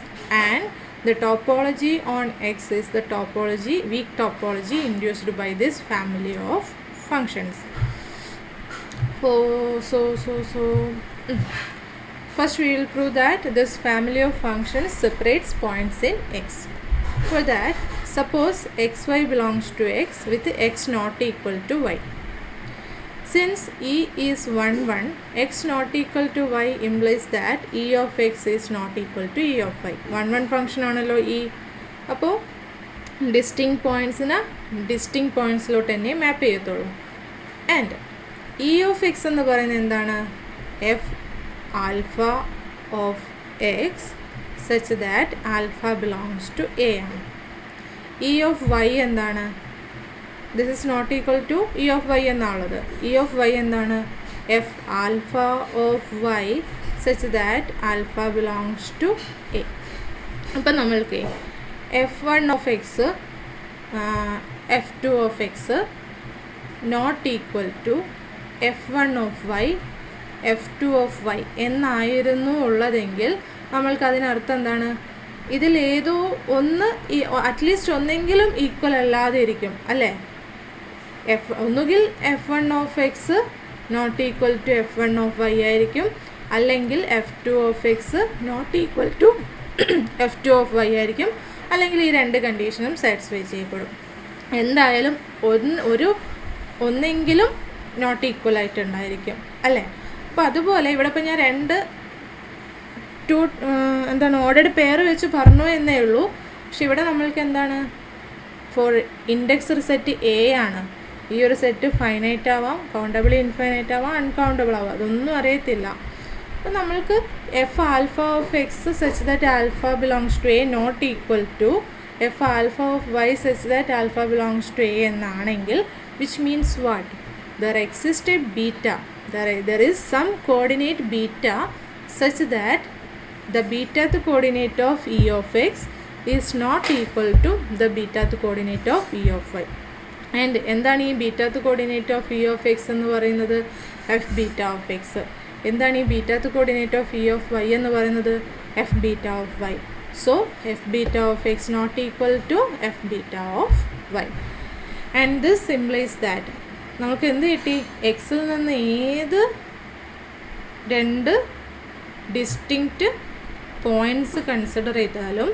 and the topology on x is the topology, weak topology induced by this family of functions. First we will prove that this family of functions separates points in x. For that, suppose xy belongs to x with x not equal to y. Since E is 1, 1, x not equal to y implies that E of x is not equal to E of y. 1, 1 function ആണല്ലോ E. അപ്പോൾ distinct പോയിൻറ്റ്സിന് distinct പോയിൻറ്റ്സിലോട്ട് തന്നെ മാപ്പ് ചെയ്യത്തുള്ളൂ. And E of x എന്ന് പറയുന്നത് എന്താണ്, F alpha of x such that alpha belongs to a ആണ്. E of y എന്താണ്, this is not equal to E of y എന്നുള്ളത്. E of y എന്താണ്, f alpha of y such that alpha belongs to a. അപ്പം നമ്മൾക്ക് f1 of x f2 of x not equal to f1 of y F2 of y എന്നായിരുന്നു ഉള്ളതെങ്കിൽ നമ്മൾക്കതിനർത്ഥം എന്താണ്, ഇതിലേതോ ഒന്ന് at least ഒന്നെങ്കിലും equal അല്ലാതെ ഇരിക്കും അല്ലേ. ഒന്നുകിൽ F1 of X not equal to F1 of y ആയിരിക്കും, അല്ലെങ്കിൽ F2 of X not equal to F2 of y ആയിരിക്കും, അല്ലെങ്കിൽ ഈ രണ്ട് കണ്ടീഷനും സാറ്റിസ്ഫൈ ചെയ്യപ്പെടും. എന്തായാലും ഒന്നെങ്കിലും നോട്ട് ഈക്വൽ ആയിട്ടുണ്ടായിരിക്കും അല്ലേ. അപ്പോൾ അതുപോലെ ഇവിടെ ഇപ്പോൾ ഞാൻ ഓർഡേഡ് പെയർ വെച്ച് പറഞ്ഞു എന്നേ ഉള്ളൂ. പക്ഷെ ഇവിടെ നമ്മൾക്ക് എന്താണ്, ഫോർ ഇൻഡെക്സ് സെറ്റ് എ ആണ്. ഈ ഒരു സെറ്റ് ഫൈനൈറ്റ് ആവാം, കൗണ്ടബിളി ഇൻഫൈനൈറ്റ് ആവാം, അൺകൗണ്ടബിൾ ആവാം, അതൊന്നും അറിയത്തില്ല. അപ്പോൾ നമ്മൾക്ക് F alpha of X such that alpha belongs to A not equal to F alpha of Y such that alpha belongs to A എന്നാണെങ്കിൽ, which means what, there exist a beta, there is some coordinate beta such that the betath coordinate of E of x is not equal to the betath coordinate of E of y. And എന്താണ് ഈ betath coordinate of E of x എന്ന് പറയുന്നത്, f beta of x. എന്താണ് ഈ betath coordinate of E of y എന്ന് പറയുന്നത്, f beta of y. So F beta of X not equal to F beta of y. And this implies that നമുക്ക് എന്ത് കിട്ടി? എക്സിൽ നിന്ന് ഏത് 2 ഡിസ്റ്റിങ്ക്റ്റ് പോയിൻറ്റ്സ് കൺസിഡർ ചെയ്താലും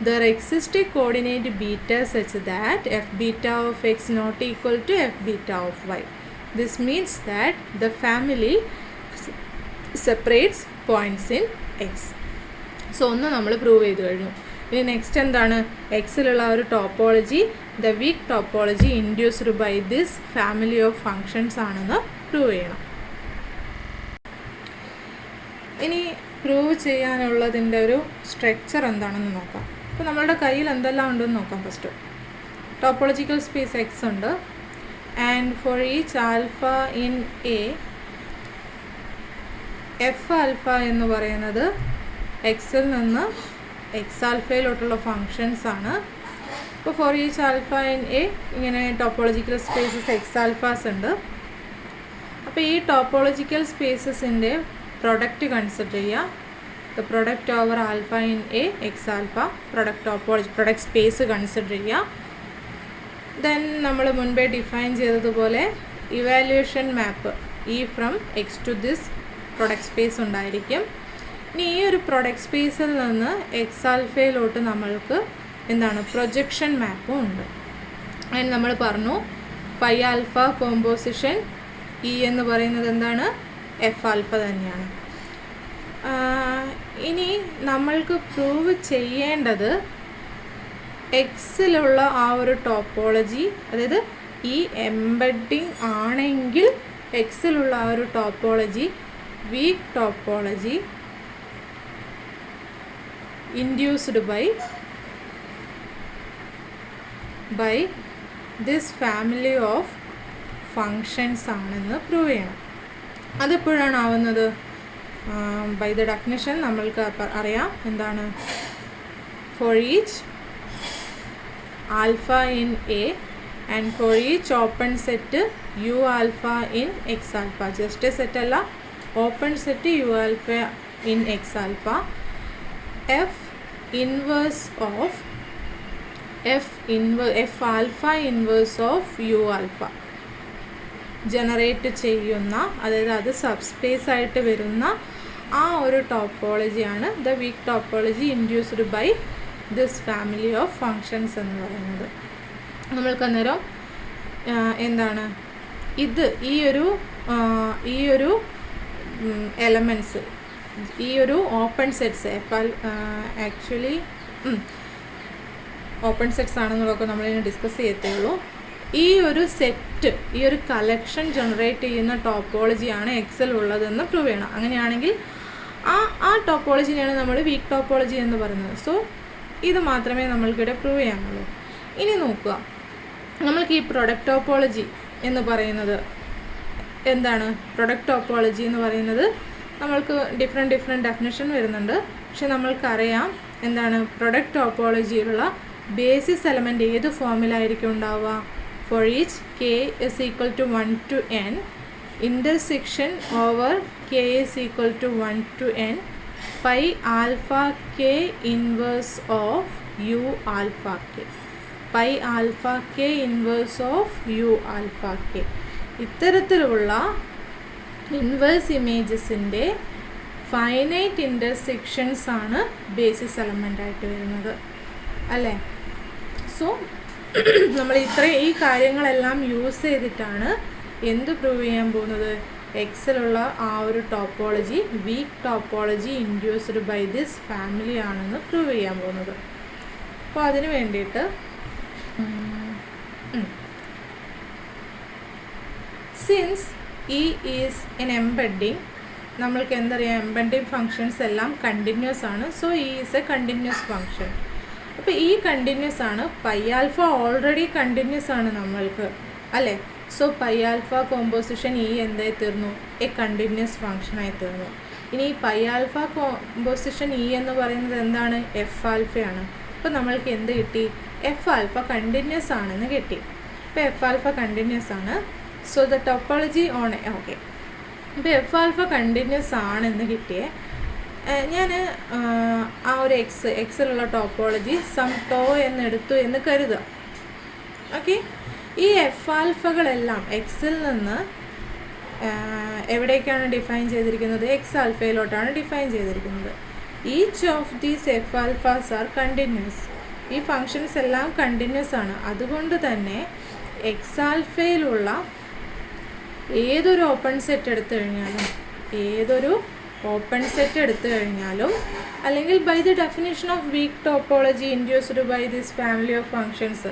there exists a coordinate beta such that f beta of x not equal to f beta of y. This means that the family separates points in x. So ഒന്ന് നമ്മൾ prove ചെയ്ത് കഴിഞ്ഞു. ഇനി next എന്താണ്? എക്സിലുള്ള ഒരു topology the weak topology induced by this family of functions ആണെന്ന് prove ചെയ്യണം. ഇനി പ്രൂവ് ചെയ്യാനുള്ളതിൻ്റെ ഒരു സ്ട്രക്ചർ എന്താണെന്ന് നോക്കാം. അപ്പോൾ നമ്മളുടെ കയ്യിൽ എന്തെല്ലാം ഉണ്ടെന്ന് നോക്കാം. ഫസ്റ്റ് ടോപ്പോളജിക്കൽ സ്പേസ് എക്സ് ഉണ്ട്. And for each alpha in A F alpha എന്ന് പറയുന്നത് എക്സിൽ നിന്ന് എക്സ് ആൽഫയിലോട്ടുള്ള ഫങ്ഷൻസ് ആണ്. അപ്പോൾ for each alpha in A ഇങ്ങനെ ടോപ്പോളജിക്കൽ സ്പേസസ് എക്സ് ആൽഫാസ് ഉണ്ട്. അപ്പോൾ ഈ ടോപ്പോളജിക്കൽ സ്പേസസിൻ്റെ പ്രൊഡക്റ്റ് കൺസിഡർ ചെയ്യുക. The product over alpha in A x alpha product space consider ചെയ്യുക. ദെൻ നമ്മൾ മുൻപേ ഡിഫൈൻ ചെയ്തതുപോലെ evaluation map e from X to this product space ഉണ്ടായിരിക്കും. ഇനി ഈ ഒരു പ്രൊഡക്റ്റ് സ്പേസിൽ നിന്ന് എക്സ് ആൽഫയിലോട്ട് നമ്മൾക്ക് എന്താണ് പ്രൊജക്ഷൻ മാപ്പും ഉണ്ട്. അതിന് നമ്മൾ പറഞ്ഞു പൈ ആൽഫ കോമ്പോസിഷൻ ഇ എന്ന് പറയുന്നത് എന്താണ്? എഫ് ആൽഫ തന്നെയാണ്. ഇനി നമ്മൾക്ക് പ്രൂവ് ചെയ്യേണ്ടത് എക്സിലുള്ള ആ ഒരു ടോപ്പോളജി, അതായത് ഈ എംബഡിങ് ആണെങ്കിൽ എക്സിലുള്ള ആ ഒരു topology weak topology induced by this family of functions ആണെന്ന് പ്രൂവ് ചെയ്യണം. അതെപ്പോഴാണ് ആവുന്നത്? ബൈ ദ ഡെഫിനിഷൻ നമ്മൾക്ക് അറിയാം എന്താണ്? For each alpha in a and for each open set u alpha in x alpha, just set അല്ല, open set u alpha in x alpha, f inverse of f alpha inverse of U alpha generate ചെയ്യുന്ന, അതായത് അത് subspace ആയിട്ട് വരുന്ന ആ ഒരു ടോപ്പോളജിയാണ് the weak topology induced by this family of functions എന്ന് പറയുന്നത്. നമ്മൾക്ക് അന്നേരം എന്താണ് ഇത് ഈ ഒരു എലമെൻറ്റ്സ്, ഈ ഒരു open sets actually open sets ആണെന്നുള്ളതൊക്കെ നമ്മളിനി ഡിസ്കസ് ചെയ്യത്തുള്ളൂ. ഈ ഒരു സെറ്റ്, ഈ ഒരു കളക്ഷൻ ജനറേറ്റ് ചെയ്യുന്ന ടോപ്പോളജിയാണ് എക്സൽ ഉള്ളതെന്ന് പ്രൂവ് ചെയ്യണം. അങ്ങനെയാണെങ്കിൽ ആ ടോപ്പോളജിനെയാണ് നമ്മൾ വീക്ക് ടോപ്പോളജി എന്ന് പറയുന്നത്. സോ ഇത് മാത്രമേ നമ്മൾക്കിവിടെ പ്രൂവ് ചെയ്യാനുള്ളൂ. ഇനി നോക്കുക, നമ്മൾക്ക് ഈ പ്രൊഡക്റ്റ് ടോപ്പോളജി എന്ന് പറയുന്നത് എന്താണ്? പ്രൊഡക്റ്റ് ടോപ്പോളജി എന്ന് പറയുന്നത് നമ്മൾക്ക് ഡിഫറെൻറ്റ് ഡെഫിനിഷൻ വരുന്നുണ്ട്. പക്ഷെ നമ്മൾക്കറിയാം എന്താണ് പ്രൊഡക്റ്റ് ടോപ്പോളജിയിലുള്ള ബേസിസ് എലമെൻറ്റ് ഏത് ഫോമിലായിരിക്കും ഉണ്ടാവുക? For each k is equal to 1 to n, intersection over k is equal to 1 to n, pi alpha k inverse of u alpha k, pi alpha k inverse of u alpha k. ഇത്തരത്തിലുള്ള inverse ഇമേജസിൻ്റെ finite intersections ആണ് basis element ആയിട്ട് വരുന്നത് അല്ലേ? So നമ്മൾ ഈ കാര്യങ്ങളെല്ലാം use ചെയ്തിട്ടാണ് എന്ത് പ്രൂവ് ചെയ്യാൻ പോകുന്നത്? എക്സിലുള്ള ആ ഒരു topology weak topology induced by this family ആണെന്ന് പ്രൂവ് ചെയ്യാൻ പോകുന്നത്. അപ്പോൾ അതിന് വേണ്ടിയിട്ട് since E is an embedding, നമ്മൾക്ക് എന്തറിയാം എംബഡിങ് ഫങ്ഷൻസ് എല്ലാം കണ്ടിന്യൂസ് ആണ്. So e is a continuous function. അപ്പോൾ ഈ കണ്ടിന്യൂസ് ആണ്. പൈ ആൽഫ ഓൾറെഡി കണ്ടിന്യൂസ് ആണ് നമ്മൾക്ക് അല്ലേ? So pi alpha composition E എന്തായി തീർന്നു? എ കണ്ടിന്യൂസ് ഫങ്ഷനായി തീർന്നു. ഇനി ഈ പൈ ആൽഫ കോമ്പോസിഷൻ ഇ എന്ന് പറയുന്നത് എന്താണ്? എഫ് ആൽഫയാണ്. അപ്പോൾ നമ്മൾക്ക് എന്ത് കിട്ടി? എഫ് ആൽഫ കണ്ടിന്യൂസ് ആണെന്ന് കിട്ടി. അപ്പോൾ എഫ് ആൽഫ കണ്ടിന്യൂസ് ആണ്. So the topology on okay. ഇപ്പോൾ എഫ് ആൽഫ കണ്ടിന്യൂസ് ആണെന്ന് കിട്ടിയേ ഞാൻ ആ ഒരു എക്സിലുള്ള ടോപ്പോളജി സം ടോ എന്നെടുത്തു എന്ന് കരുതുക. ഓക്കെ, ഈ എഫ് ആൽഫകളെല്ലാം എക്സിൽ നിന്ന് എവിടേക്കാണ് ഡിഫൈൻ ചെയ്തിരിക്കുന്നത്? എക്സ് ആൽഫയിലോട്ടാണ് ഡിഫൈൻ ചെയ്തിരിക്കുന്നത്. Each of these F alphas R continuous. ഈ ഫങ്ഷൻസ് എല്ലാം കണ്ടിന്യൂസ് ആണ്. അതുകൊണ്ട് തന്നെ എക്സ് ആൽഫയിലുള്ള ഏതൊരു ഓപ്പൺ സെറ്റ് എടുത്തു കഴിഞ്ഞാലും അല്ലെങ്കിൽ by the definition of weak topology induced by this family of functions,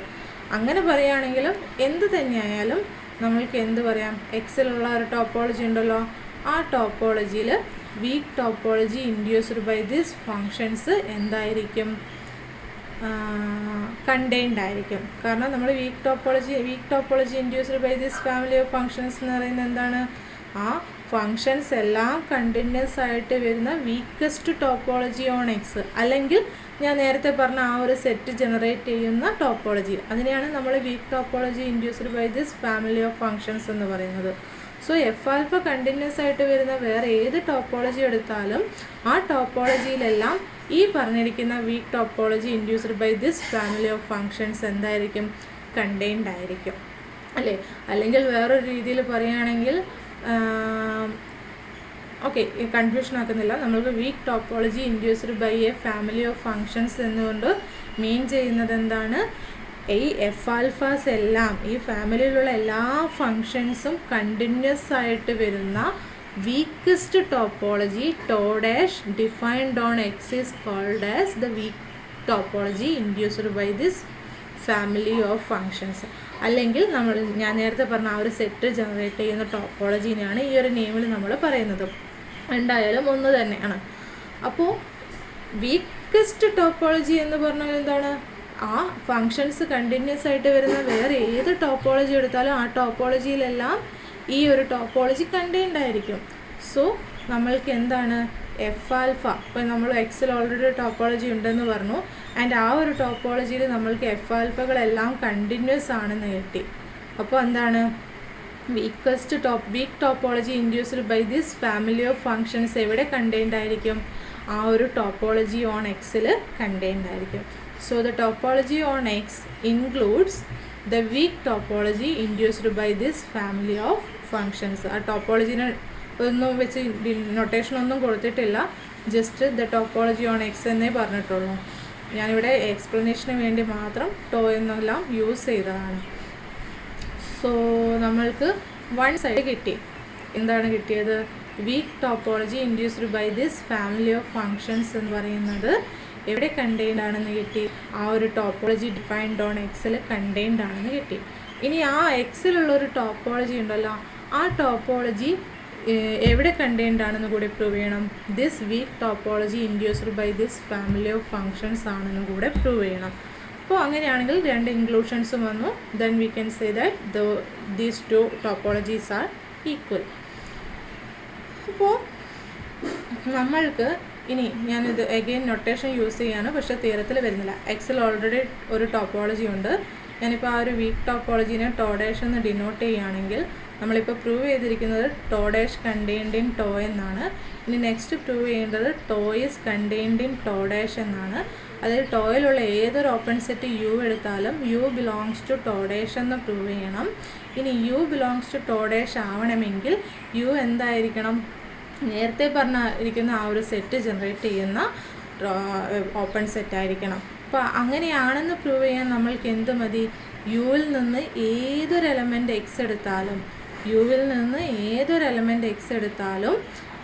അങ്ങനെ പറയുകയാണെങ്കിലും എന്ത് തന്നെയായാലും നമ്മൾക്ക് എന്ത് പറയാം? എക്സിലുള്ള ഒരു ടോപ്പോളജി ഉണ്ടല്ലോ, ആ ടോപ്പോളജിയിൽ weak topology induced by this functions എന്തായിരിക്കും? കണ്ടെയ്ൻഡ് ആയിരിക്കും. കാരണം നമ്മൾ weak topology induced by this family of functions എന്ന് പറയുന്നത് എന്താണ്? ആ ഫങ്ഷൻസ് എല്ലാം കണ്ടിന്യൂസ് ആയിട്ട് വരുന്ന വീക്കസ്റ്റ് ടോപ്പോളജി ഓൺ എക്സ്, അല്ലെങ്കിൽ ഞാൻ നേരത്തെ പറഞ്ഞ ആ ഒരു സെറ്റ് ജനറേറ്റ് ചെയ്യുന്ന ടോപ്പോളജി, അതിനെയാണ് നമ്മൾ weak topology induced by this family of functions എന്ന് പറയുന്നത്. സോ എഫ് ആൽഫ കണ്ടിന്യൂസ് ആയിട്ട് വരുന്ന വേറെ ഏത് ടോപ്പോളജി എടുത്താലും ആ ടോപ്പോളജിയിലെല്ലാം ഈ പറഞ്ഞിരിക്കുന്ന weak topology induced by this family of functions എന്തായിരിക്കും? കണ്ടെയ്ൻഡ് ആയിരിക്കും അല്ലേ? അല്ലെങ്കിൽ വേറൊരു രീതിയിൽ പറയുകയാണെങ്കിൽ, ഓക്കെ, കൺഫ്യൂഷൻ ആക്കുന്നില്ല, നമ്മൾക്ക് weak topology induced by a family of functions എന്നുകൊണ്ട് മീൻ ചെയ്യുന്നത് എന്താണ്? ഈ എഫ് ആൽഫാസ് എല്ലാം, ഈ ഫാമിലിയിലുള്ള എല്ലാ ഫങ്ഷൻസും കണ്ടിന്യൂസ് ആയിട്ട് വരുന്ന weakest topology tau dash defined on x is called as the weak topology induced by this family of functions. അല്ലെങ്കിൽ ഞാൻ നേരത്തെ പറഞ്ഞ ആ ഒരു സെറ്റ് ജനറേറ്റ് ചെയ്യുന്ന ടോപ്പോളജീനെയാണ് ഈ ഒരു നെയിമിൽ നമ്മൾ പറയുന്നത്. എന്തായാലും ഒന്ന് തന്നെയാണ്. അപ്പോൾ വീക്കസ്റ്റ് ടോപ്പോളജി എന്ന് പറഞ്ഞാൽ എന്താണ്? ആ ഫങ്ഷൻസ് കണ്ടിന്യൂസ് ആയിട്ട് വരുന്ന വേറെ ഏത് ടോപ്പോളജി എടുത്താലും ആ ടോപ്പോളജിയിലെല്ലാം ഈ ഒരു ടോപ്പോളജി കണ്ടെയ്ൻഡ് ആയിരിക്കും. സോ നമ്മൾക്ക് എന്താണ്? എഫ് ആൽഫ, ഇപ്പോൾ നമ്മൾ എക്സിൽ ഓൾറെഡി ടോപ്പോളജി ഉണ്ടെന്ന് പറഞ്ഞു, ആൻഡ് ആ ഒരു ടോപ്പോളജിയിൽ നമ്മൾക്ക് എഫ് ആൽഫകളെല്ലാം കണ്ടിന്യൂസ് ആണെന്ന് കിട്ടി. അപ്പോൾ എന്താണ്? Weak topology induced by this family of functions എവിടെ കണ്ടെയ്ൻഡ് ആയിരിക്കും? ആ ഒരു ടോപ്പോളജി ഓൺ എക്സിൽ കണ്ടെയ്ൻഡ് ആയിരിക്കും. So the topology on X includes the weak topology induced by this family of functions. ആ ടോപ്പോളജിനെ ഒന്നും വെച്ച് നൊട്ടേഷൻ ഒന്നും കൊടുത്തിട്ടില്ല, just the topology on X എന്നേ പറഞ്ഞിട്ടുള്ളൂ. ഞാനിവിടെ എക്സ്പ്ലനേഷന് വേണ്ടി മാത്രം ടോ എന്നെല്ലാം യൂസ് ചെയ്തതാണ്. സോ നമ്മൾക്ക് വൺ സൈഡ് കിട്ടി. എന്താണ് കിട്ടിയത്? Weak topology induced by this family of functions എന്ന് പറയുന്നത് എവിടെ കണ്ടെയ്ൻഡ് ആണെന്ന് കിട്ടി? ആ ഒരു ടോപ്പോളജി ഡിഫൈൻഡ് ഓൺ എക്സിൽ കണ്ടെയ്ൻഡ് ആണെന്ന് കിട്ടി. ഇനി ആ എക്സിലുള്ളൊരു ടോപ്പോളജി ഉണ്ടല്ലോ, ആ ടോപ്പോളജി എവിടെ കണ്ടെയ്ൻഡ് ആണെന്ന് കൂടെ പ്രൂവ് ചെയ്യണം. This weak topology induced by this family of functions ആണെന്ന് കൂടെ പ്രൂവ് ചെയ്യണം. അപ്പോൾ അങ്ങനെയാണെങ്കിൽ രണ്ട് ഇൻക്ലൂഷൻസും വന്നു. Then we can say that these two topologies are equal. അപ്പോൾ നമ്മൾക്ക് ഇനി ഞാനിത് അഗെയിൻ നൊട്ടേഷൻ യൂസ് ചെയ്യാണ്, പക്ഷേ തിയറത്തിൽ വരുന്നില്ല. എക്സിൽ ഓൾറെഡി ഒരു ടോപ്പോളജി ഉണ്ട്. ഞാനിപ്പോൾ ആ ഒരു വീക്ക് ടോപ്പോളജീനെ ടോ ഡാഷ് എന്ന് ഡിനോട്ട് ചെയ്യുകയാണെങ്കിൽ നമ്മളിപ്പോൾ പ്രൂവ് ചെയ്തിരിക്കുന്നത് tau dash contained in tau എന്നാണ്. ഇനി നെക്സ്റ്റ് പ്രൂവ് ചെയ്യേണ്ടത് tau is contained in tau dash എന്നാണ്. അതായത് ടോയിലുള്ള ഏതൊരു ഓപ്പൺ സെറ്റ് യു എടുത്താലും U belongs to tau dash എന്ന് പ്രൂവ് ചെയ്യണം. ഇനി U belongs to tau dash ആവണമെങ്കിൽ യു എന്തായിരിക്കണം? നേരത്തെ പറഞ്ഞിരിക്കുന്ന ആ ഒരു സെറ്റ് ജനറേറ്റ് ചെയ്യുന്ന ഓപ്പൺ സെറ്റ് ആയിരിക്കണം. അപ്പോൾ അങ്ങനെയാണെന്ന് പ്രൂവ് ചെയ്യാൻ നമ്മൾക്ക് എന്ത് മതി? യുവിൽ നിന്ന് ഏതൊരു എലമെൻറ്റ് എക്സ് എടുത്താലും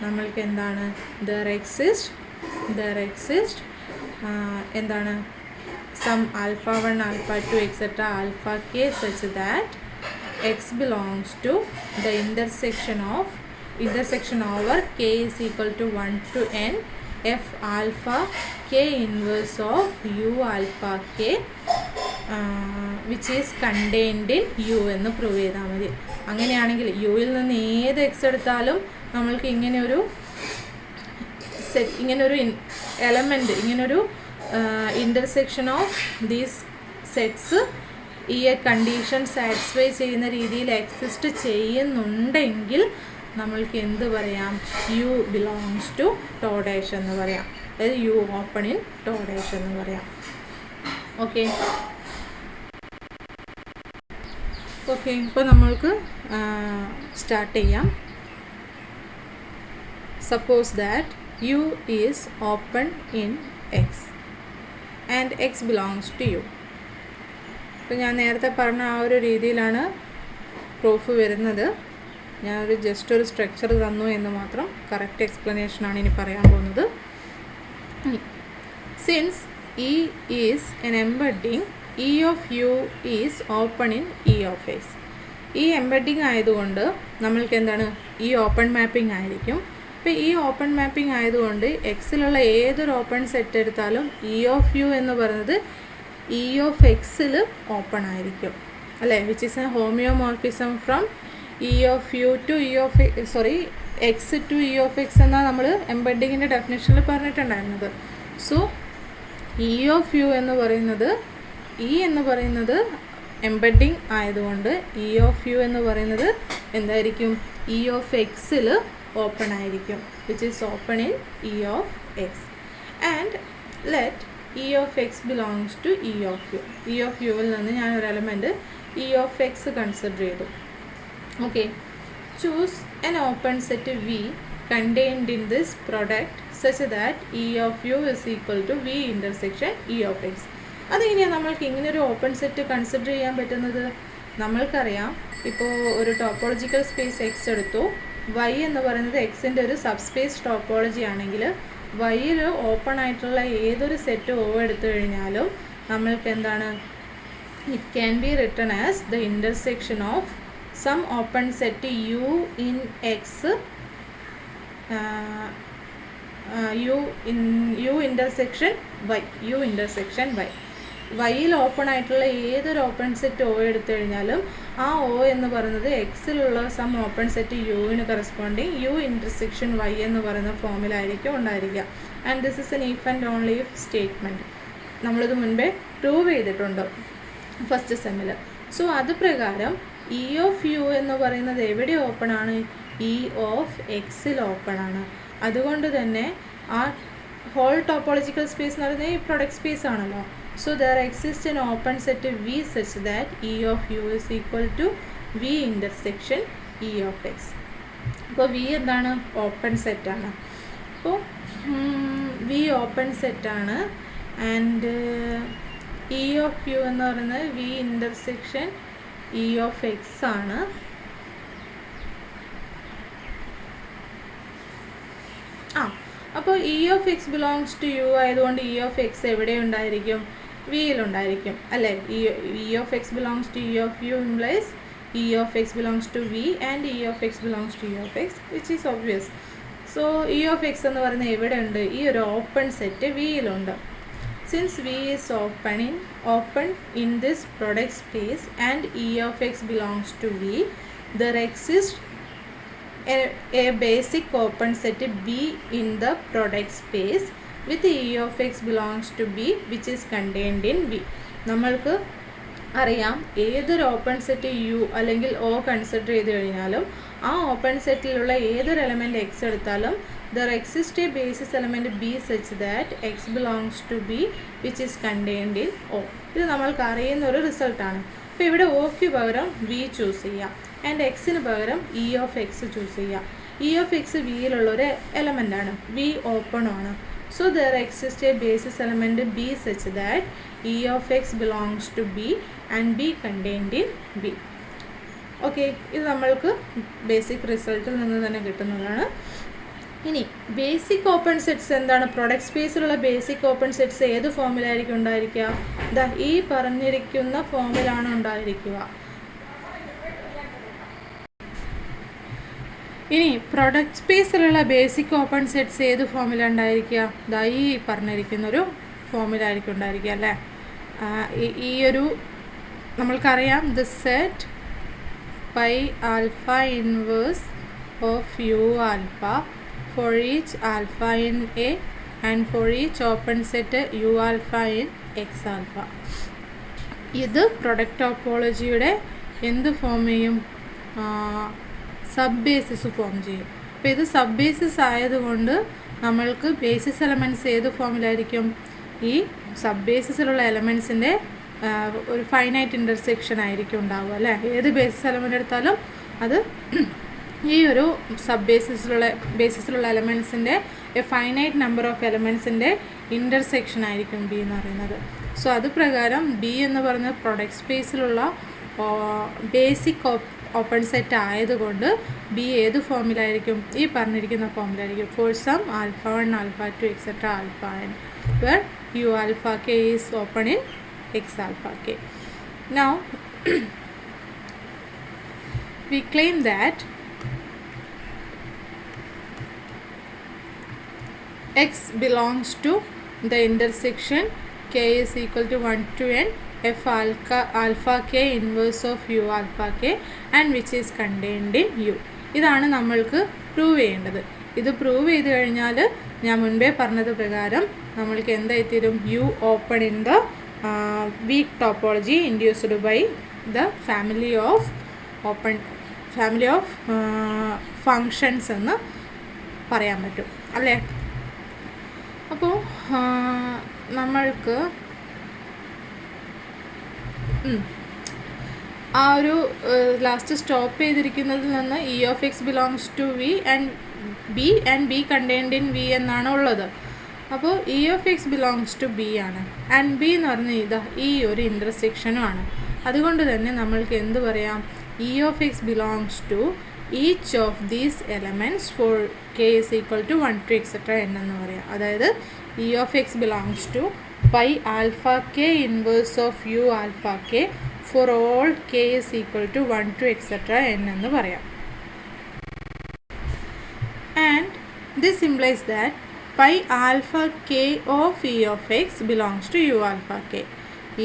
നമ്മൾക്ക് എന്താണ്? ദർ എക്സിസ്റ്റ് എന്താണ്? Some alpha 1 alpha 2 etcetera alpha K such that X belongs to the intersection over k is equal to 1 to n f alpha k inverse of u alpha k which is contained in u എന്ന് prove ചെയ്താൽ മതി. അങ്ങനെയാണെങ്കിൽ യുവിൽ നിന്ന് ഏത് X എടുത്താലും നമ്മൾക്ക് ഇങ്ങനെയൊരു element, ഇങ്ങനൊരു ഇൻ്റർസെക്ഷൻ ഓഫ് ദീസ് സെറ്റ്സ് ഈ കണ്ടീഷൻ സാറ്റിസ്ഫൈ ചെയ്യുന്ന രീതിയിൽ എക്സിസ്റ്റ് ചെയ്യുന്നുണ്ടെങ്കിൽ നമ്മൾക്ക് എന്ത് പറയാം? U belongs to tau dash എന്ന് പറയാം. അതായത് U open in tau dash എന്ന് പറയാം. ഓക്കെ, ഓക്കെ, ഇപ്പോൾ നമ്മൾക്ക് സ്റ്റാർട്ട് ചെയ്യാം. Suppose that U is open in X and X belongs to U. ഇപ്പോൾ ഞാൻ നേരത്തെ പറഞ്ഞ ആ ഒരു രീതിയിലാണ് പ്രൂഫ് വരുന്നത്. ഞാനൊരു ജസ്റ്റ് ഒരു സ്ട്രക്ചർ തന്നു എന്ന് മാത്രം. കറക്റ്റ് എക്സ്പ്ലനേഷനാണ് ഇനി പറയാൻ പോകുന്നത്. Since E is an embedding, E of U is open in E of X. ഈ എംബഡിങ് ആയതുകൊണ്ട് നമ്മൾക്ക് എന്താണ്, ഈ ഓപ്പൺ മാപ്പിംഗ് ആയിരിക്കും. അപ്പോൾ ഈ ഓപ്പൺ മാപ്പിംഗ് ആയതുകൊണ്ട് എക്സിലുള്ള ഏതൊരു ഓപ്പൺ സെറ്റ് എടുത്താലും ഇ ഓഫ് യു എന്ന് പറയുന്നത് ഇ ഓഫ് എക്സിൽ ഓപ്പൺ ആയിരിക്കും അല്ലേ, which is a homeomorphism from E of u to E of X to E of x എന്നാണ് നമ്മൾ എംബഡിങ്ങിൻ്റെ ഡെഫിനേഷനിൽ പറഞ്ഞിട്ടുണ്ടായിരുന്നത്. സോ ഇ ഓഫ് യു എന്ന് പറയുന്നത്, ഇ എന്ന് പറയുന്നത് എംബഡിങ് ആയതുകൊണ്ട് ഇ ഓഫ് യു എന്ന് പറയുന്നത് എന്തായിരിക്കും, ഇ ഓഫ് എക്സിൽ ഓപ്പൺ ആയിരിക്കും, which is open in E of x. And let e of X belongs to E of u. E of യുവിൽ നിന്ന് ഞാനൊരു element e of x consider ചെയ്തു. Okay, choose an open set v contained in this product such that e of u is equal to v intersection e of x. അതെങ്ങനെയാണ് നമ്മൾക്ക് ഇങ്ങനൊരു open set consider ചെയ്യാൻ പറ്റുന്നത്? നമ്മൾക്കറിയാം, ഇപ്പോൾ ഒരു topological space X എടുത്തു. വൈ എന്ന് പറയുന്നത് എക്സിൻ്റെ ഒരു സബ്സ്പേസ് ടോപ്പോളജി ആണെങ്കിൽ വൈയിൽ ഓപ്പൺ ആയിട്ടുള്ള ഏതൊരു സെറ്റ് ഓ എടുത്തു കഴിഞ്ഞാലും നമ്മൾക്ക് എന്താണ്, it can be written as the intersection of some open set u in x u intersection y, u intersection y. വൈയിൽ ഓപ്പൺ ആയിട്ടുള്ള ഏതൊരു ഓപ്പൺ സെറ്റ് ഒ എടുത്തു കഴിഞ്ഞാലും ആ ഒ എന്ന് പറയുന്നത് എക്സിലുള്ള സം ഓപ്പൺ സെറ്റ് യുവിന് കറസ്പോണ്ടിങ് യു ഇൻ്റർസെക്ഷൻ വൈ എന്ന് പറയുന്ന ഫോമിലായിരിക്കും ഉണ്ടായിരിക്കുക. And this is an if and only if statement. നമ്മളിത് മുൻപേ പ്രൂവ് ചെയ്തിട്ടുണ്ട് ഫസ്റ്റ് സെമ്മിൽ. സോ അത് പ്രകാരം ഇ ഓഫ് യു എന്ന് പറയുന്നത് എവിടെ ഓപ്പൺ ആണ്, ഇ ഓഫ് എക്സിൽ ഓപ്പൺ ആണ്. അതുകൊണ്ട് തന്നെ ആ ഹോൾ ടോപ്പോളജിക്കൽ സ്പേസ് എന്ന് പറയുന്നത് ഈ പ്രൊഡക്റ്റ് സ്പേസ് ആണല്ലോ. So there exists an open set V such that E of U is equal to V intersection E of X. അപ്പോൾ V എന്താണ്, ഓപ്പൺ സെറ്റാണ്. അപ്പോൾ V ഓപ്പൺ സെറ്റാണ്. ആൻഡ് E of U എന്ന് പറയുന്നത് V intersection E of X ആണ്. അപ്പോൾ E of X belongs to U ആയതുകൊണ്ട് E of X എവിടെ ഉണ്ടായിരിക്കും, വിയിലുണ്ടായിരിക്കും അല്ലേ. E of X belongs to E of U implies E of X belongs to V and E of X belongs to E of X, which is obvious. So E of X എന്ന് പറയുന്നത് എവിടെ ഉണ്ട്, ഈ ഒരു open set വിയിലുണ്ട്. Since V is open in this product space and E of X belongs to V, there exists a basic open set B in the product space with E of X belongs to B which is contained in V. നമ്മൾക്ക് അറിയാം, ഏതൊരു open set U അല്ലെങ്കിൽ O consider ചെയ്ത് കഴിഞ്ഞാലും ആ open സെറ്റിലുള്ള ഏതൊരു element X എടുത്താലും there exists a basis element B such that X belongs to B which is contained in O. ഇത് നമ്മൾക്ക് അറിയുന്ന ഒരു റിസൾട്ടാണ്. അപ്പോൾ ഇവിടെ ഒക്ക് പകരം വി ചൂസ് ചെയ്യാം ആൻഡ് എക്സിന് പകരം ഇ ഓഫ് എക്സ് ചൂസ് ചെയ്യാം. ഇ ഓഫ് എക്സ് വിയിലുള്ളൊരു എലമെൻ്റാണ്, വി ഓപ്പണാണ്. So there exist a basis element b such that e of X belongs to b and B contained in b. Okay, ഇത് നമ്മൾക്ക് basic റിസൾട്ടിൽ നിന്ന് തന്നെ കിട്ടുന്നതാണ്. ഇനി ബേസിക് ഓപ്പൺ സെറ്റ്സ് എന്താണ്, പ്രൊഡക്റ്റ് സ്പേസിലുള്ള ബേസിക് ഓപ്പൺ സെറ്റ്സ് ഏത് ഫോമിലായിരിക്കും ഉണ്ടായിരിക്കുക, ദാ ഈ പറഞ്ഞിരിക്കുന്ന ഫോമിലാണ് ഉണ്ടായിരിക്കുക. ഇനി പ്രൊഡക്റ്റ് സ്പേസിലുള്ള ബേസിക് ഓപ്പൺ സെറ്റ്സ് ഏത് ഫോമിലാണ് ഉണ്ടായിരിക്കുക, ദാ ഈ പറഞ്ഞിരിക്കുന്നൊരു ഫോമിലായിരിക്കും ഉണ്ടായിരിക്കുക അല്ലേ. ഈ ഒരു നമ്മൾക്കറിയാം, the set pi alpha inverse of U alpha for each alpha in A and for each open set U alpha in X alpha. ഇത് പ്രൊഡക്റ്റ് ടോപ്പോളജിയുടെ എന്ത് ഫോം ചെയ്യും, സബ് ബേസിസ് ഫോം ചെയ്യും. അപ്പോൾ ഇത് സബ് ബേസിസ് ആയതുകൊണ്ട് നമ്മൾക്ക് ബേസിസ് എലമെൻറ്റ്സ് ഏത് ഫോമിലായിരിക്കും, ഈ സബ് ബേസിസിലുള്ള എലമെൻറ്റ്സിൻ്റെ ഒരു ഫൈനൈറ്റ് ഇൻ്റർസെക്ഷൻ ആയിരിക്കും ഉണ്ടാവുക അല്ലേ. ഏത് ബേസിസ് എലമെൻ്റ് എടുത്താലും അത് ഈ ഒരു സബ് ബേസിസിലുള്ള എലമെൻസിൻ്റെ ഫൈനൈറ്റ് നമ്പർ ഓഫ് എലമെൻസിൻ്റെ ഇൻ്റർസെക്ഷൻ ആയിരിക്കും ബി എന്ന് പറയുന്നത്. സോ അത് പ്രകാരം ബി എന്ന് പറയുന്നത് പ്രൊഡക്റ്റ് സ്പേസിലുള്ള ബേസിക് ഓപ്പൺ സെറ്റ് ആയതുകൊണ്ട് ബി ഏത് ഫോമിലായിരിക്കും? ഈ പറഞ്ഞിരിക്കുന്ന ഫോമിലായിരിക്കും. For some alpha 1 alpha 2 etcetera alpha n where u alpha k is open in x alpha k. Now we claim that x belongs to the intersection k is equal to 1 to n f alpha k inverse of u alpha k and which is contained in u. ഇതാണ് നമ്മൾക്ക് prove ചെയ്യേണ്ടത്. ഇത് prove ചെയ്ത് കഴിഞ്ഞാൽ ഞാൻ മുൻപേ പറഞ്ഞത് പ്രകാരം നമ്മൾക്ക് എന്തായിത്തീരും? U open in the weak topology induced by the family of functions എന്ന് പറയാൻ പറ്റും അല്ലേ. അപ്പോൾ നമ്മൾക്ക് ആ ഒരു ലാസ്റ്റ് സ്റ്റോപ്പ് ചെയ്തിരിക്കുന്നതിൽ നിന്ന് E of X belongs to V and B contained in V എന്നാണ് ഉള്ളത്. അപ്പോൾ E of X belongs to B ആണ് ആൻഡ് ബി എന്ന് പറഞ്ഞാൽ ഇതാ ഈ ഒരു ഇൻ്റർസെക്ഷനും ആണ്. അതുകൊണ്ട് തന്നെ നമ്മൾക്ക് എന്ത് പറയാം? E of X belongs to each of these elements for K is equal to 1 to etcetera n എന്ന് പറയാം. അതായത് E of X belongs to pi alpha K inverse of U alpha K for all K is equal to 1 to etcetera n എന്ന് പറയാം. And this implies that pi alpha k of e of x belongs to u alpha k.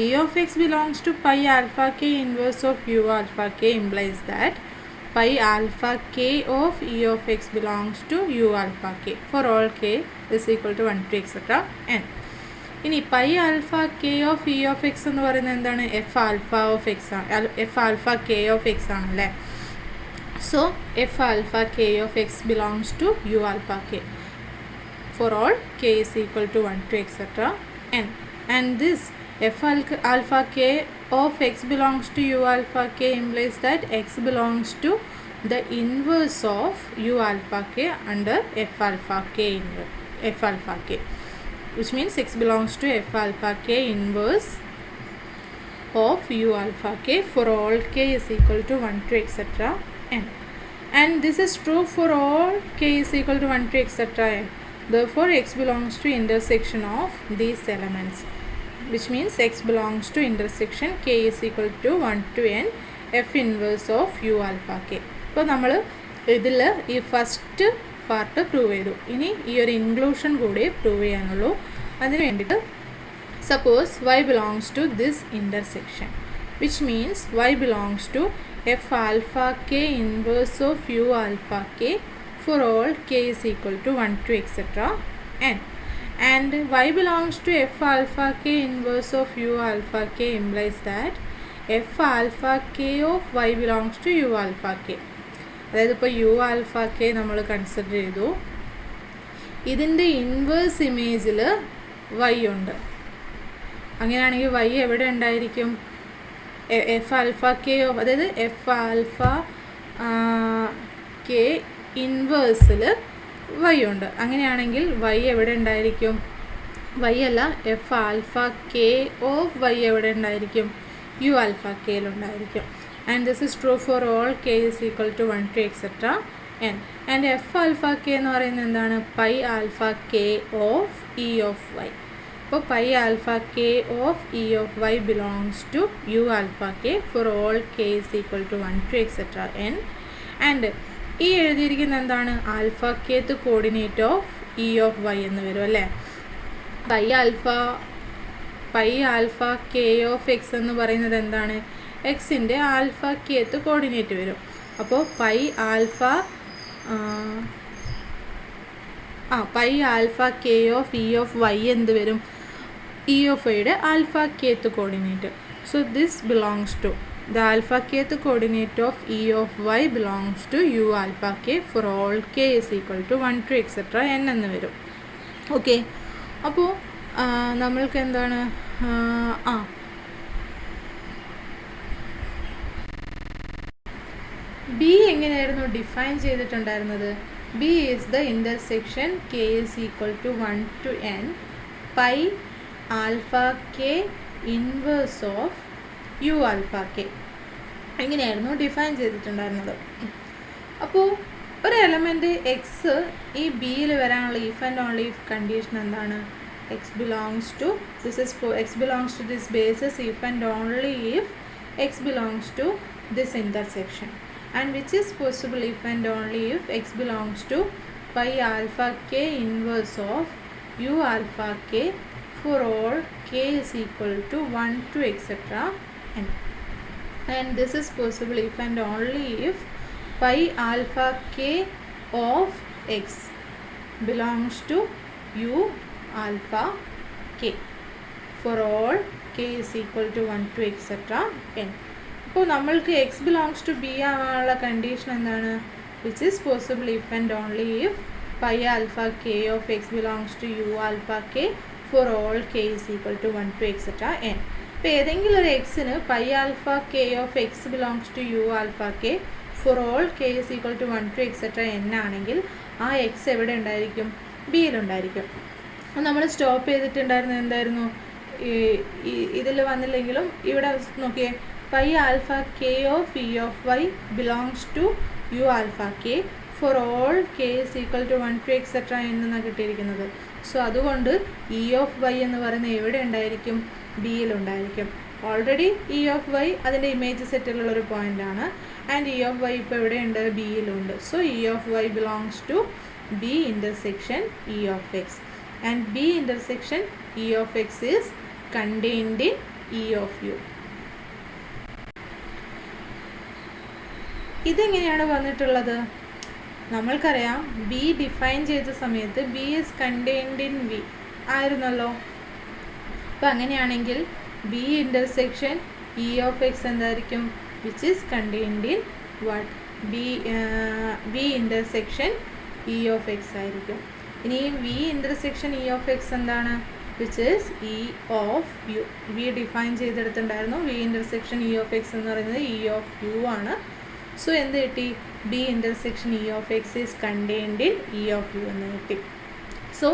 E of x belongs to pi alpha k inverse of u alpha k implies that pi alpha k of e of x belongs to u alpha k for all k is equal to 1 to etc. n. ഇനി pi alpha K of E of X എന്ന് പറയുന്നത് എന്താണ്? F alpha of X ആണ്, f alpha K of x ആണല്ലേ. So f alpha K of X belongs to U alpha k for all k is equal to 1 to etc. n. And this f alpha k of x belongs to u alpha k implies that x belongs to the inverse of u alpha k under f alpha k which means x belongs to f alpha k inverse of u alpha k for all k is equal to 1 to etc. n. And this is true for all k is equal to 1 to etc. n. Therefore x belongs to intersection of these elements, which means x belongs to intersection k is equal to 1 to n f inverse of u alpha k. അപ്പോൾ നമ്മൾ ഇതിൽ ഈ first part prove ചെയ്തു. ഇനി ഈ ഒരു inclusion കൂടി prove ചെയ്യാനുള്ളൂ. അതിന് വേണ്ടിയിട്ട് suppose y belongs to this intersection, which means y belongs to f alpha k inverse of u alpha k for all k is equal to 1 to etc. n. And y belongs to f alpha k inverse of u alpha k implies that f alpha k of y belongs to u alpha k. അതായത് ഇപ്പോൾ U alpha K നമ്മൾ consider ചെയ്തു. ഇതിൻ്റെ inverse ഇമേജിൽ Y ഉണ്ട്. അങ്ങനെയാണെങ്കിൽ y എവിടെ ഉണ്ടായിരിക്കും? F alpha K of, അതായത് എഫ് ആൽഫ കെ ഇൻവേഴ്സിൽ വൈ ഉണ്ട്. അങ്ങനെയാണെങ്കിൽ വൈ എവിടെ ഉണ്ടായിരിക്കും? വൈ അല്ല, f alpha K of y എവിടെ ഉണ്ടായിരിക്കും? യു ആൽഫ കെയിലുണ്ടായിരിക്കും. And this is true for all K is equal to 1 to etc. n. And F alpha k എന്ന് പറയുന്നത് എന്താണ്? Pi alpha K of E of Y. അപ്പോൾ pi alpha K of E of Y belongs to U alpha K for all K is equal to 1 to etc. n. And ഈ എഴുതിയിരിക്കുന്ന എന്താണ്? Alpha kth coordinate of E of Y എന്ന് വരും അല്ലേ. Pi alpha K of X എന്ന് പറയുന്നത് എന്താണ്? എക്സിൻ്റെ ആൽഫ കേത്ത് കോർഡിനേറ്റ് വരും. അപ്പോൾ pi alpha K of E of y എന്ത് വരും? ഇ ഓഫ് വൈയുടെ alpha kth coordinate. So this belongs to the alpha kth coordinate of e of y belongs to u alpha k for all k is equal to 1 to etc. n എന്ന് വരും. Okay, അപ്പോൾ നമ്മൾക്ക് എന്താണ് B എങ്ങനെയായിരുന്നു define ചെയ്തിട്ടുണ്ടായിരുന്നത്? B is the intersection K is equal to 1 to n pi alpha K inverse of U alpha K. എങ്ങനെയായിരുന്നു define ചെയ്തിട്ടുണ്ടായിരുന്നത്? അപ്പോൾ ഒരു എലമെൻറ്റ് എക്സ് ഈ ബിയിൽ വരാനുള്ള if and only if condition എന്താണ്? x belongs to this basis if and only if x belongs to this intersection, and which is possible if and only if x belongs to pi alpha k inverse of u alpha k for all k is equal to 1 to etc n, and this is possible if and only if pi alpha k of x belongs to u alpha k for all k is equal to 1 to etc n. അപ്പോൾ നമ്മൾക്ക് x belongs to b ആവാനുള്ള condition എന്താണ്? which is possible if and only if pi alpha k of x belongs to u alpha k for all k is equal to 1 to etc n. ഇപ്പോൾ ഏതെങ്കിലും ഒരു എക്സിന് pi alpha K of X belongs to U alpha K for all K is equal to 1 to etc n ആണെങ്കിൽ ആ X എവിടെ ഉണ്ടായിരിക്കും? ബിയിലുണ്ടായിരിക്കും. നമ്മൾ stop ചെയ്തിട്ടുണ്ടായിരുന്നത് എന്തായിരുന്നു? ഇതിൽ വന്നില്ലെങ്കിലും ഇവിടെ നോക്കിയേ, pi alpha K of E of Y belongs to U alpha K for all K is equal to 1 to etc എന്നാണ് കിട്ടിയിരിക്കുന്നത്. സോ അതുകൊണ്ട് ഇ ഓഫ് വൈ എന്ന് പറയുന്നത് എവിടെ ഉണ്ടായിരിക്കും? ബിയിലുണ്ടായിരിക്കും. ഓൾറെഡി ഇ ഓഫ് വൈ അതിൻ്റെ ഇമേജ് സെറ്റിലുള്ളൊരു പോയിൻ്റാണ്, ആൻഡ് ഇ ഓഫ് വൈ ഇപ്പോൾ എവിടെയുണ്ട്? ബിയിലുണ്ട്. So E of Y belongs to b intersection e of x, and B intersection E of x is contained in E of u. ഇതെങ്ങനെയാണ് വന്നിട്ടുള്ളത്? നമ്മൾക്കറിയാം B define ചെയ്ത സമയത്ത് b is contained in v ആയിരുന്നല്ലോ. അപ്പോൾ അങ്ങനെയാണെങ്കിൽ b intersection e of x എന്തായിരിക്കും? Which is contained in what? B intersection e of X ആയിരിക്കും. ഇനി v intersection e of x എന്താണ്? Which is e of u. V define ചെയ്തെടുത്തിട്ടുണ്ടായിരുന്നു. V intersection e of X എന്ന് പറയുന്നത് e of u ആണ്. So എന്ത് കിട്ടി? B intersection e of x is contained in E of U എന്ന് കിട്ടി. So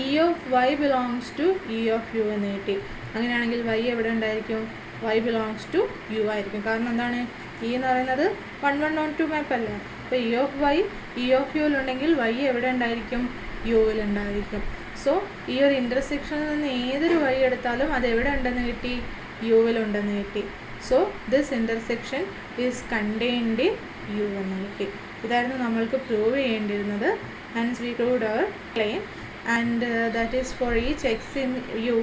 E of Y belongs to E of U എന്ന് കിട്ടി. അങ്ങനെയാണെങ്കിൽ വൈ എവിടെ ഉണ്ടായിരിക്കും? വൈ ബിലോങ്സ് ടു യു ആയിരിക്കും. കാരണം എന്താണ്? ഇ എന്ന് പറയുന്നത് 1-1-2 മാപ്പ് അല്ലേ. അപ്പോൾ E of y e of യുവിലുണ്ടെങ്കിൽ വൈ എവിടെ ഉണ്ടായിരിക്കും? യുവിലുണ്ടായിരിക്കും. സോ ഈ ഒരു ഇൻ്റർസെക്ഷനിൽ നിന്ന് ഏതൊരു വഴി എടുത്താലും അത് എവിടെ ഉണ്ടെന്ന് കിട്ടി? യുവിലുണ്ടെന്ന് കിട്ടി. So this intersection is contained in u എന്ന് കിട്ടി. ഇതായിരുന്നു നമ്മൾക്ക് പ്രൂവ് ചെയ്യേണ്ടിയിരുന്നത്. Hence we proved our claim, and that is for each x in u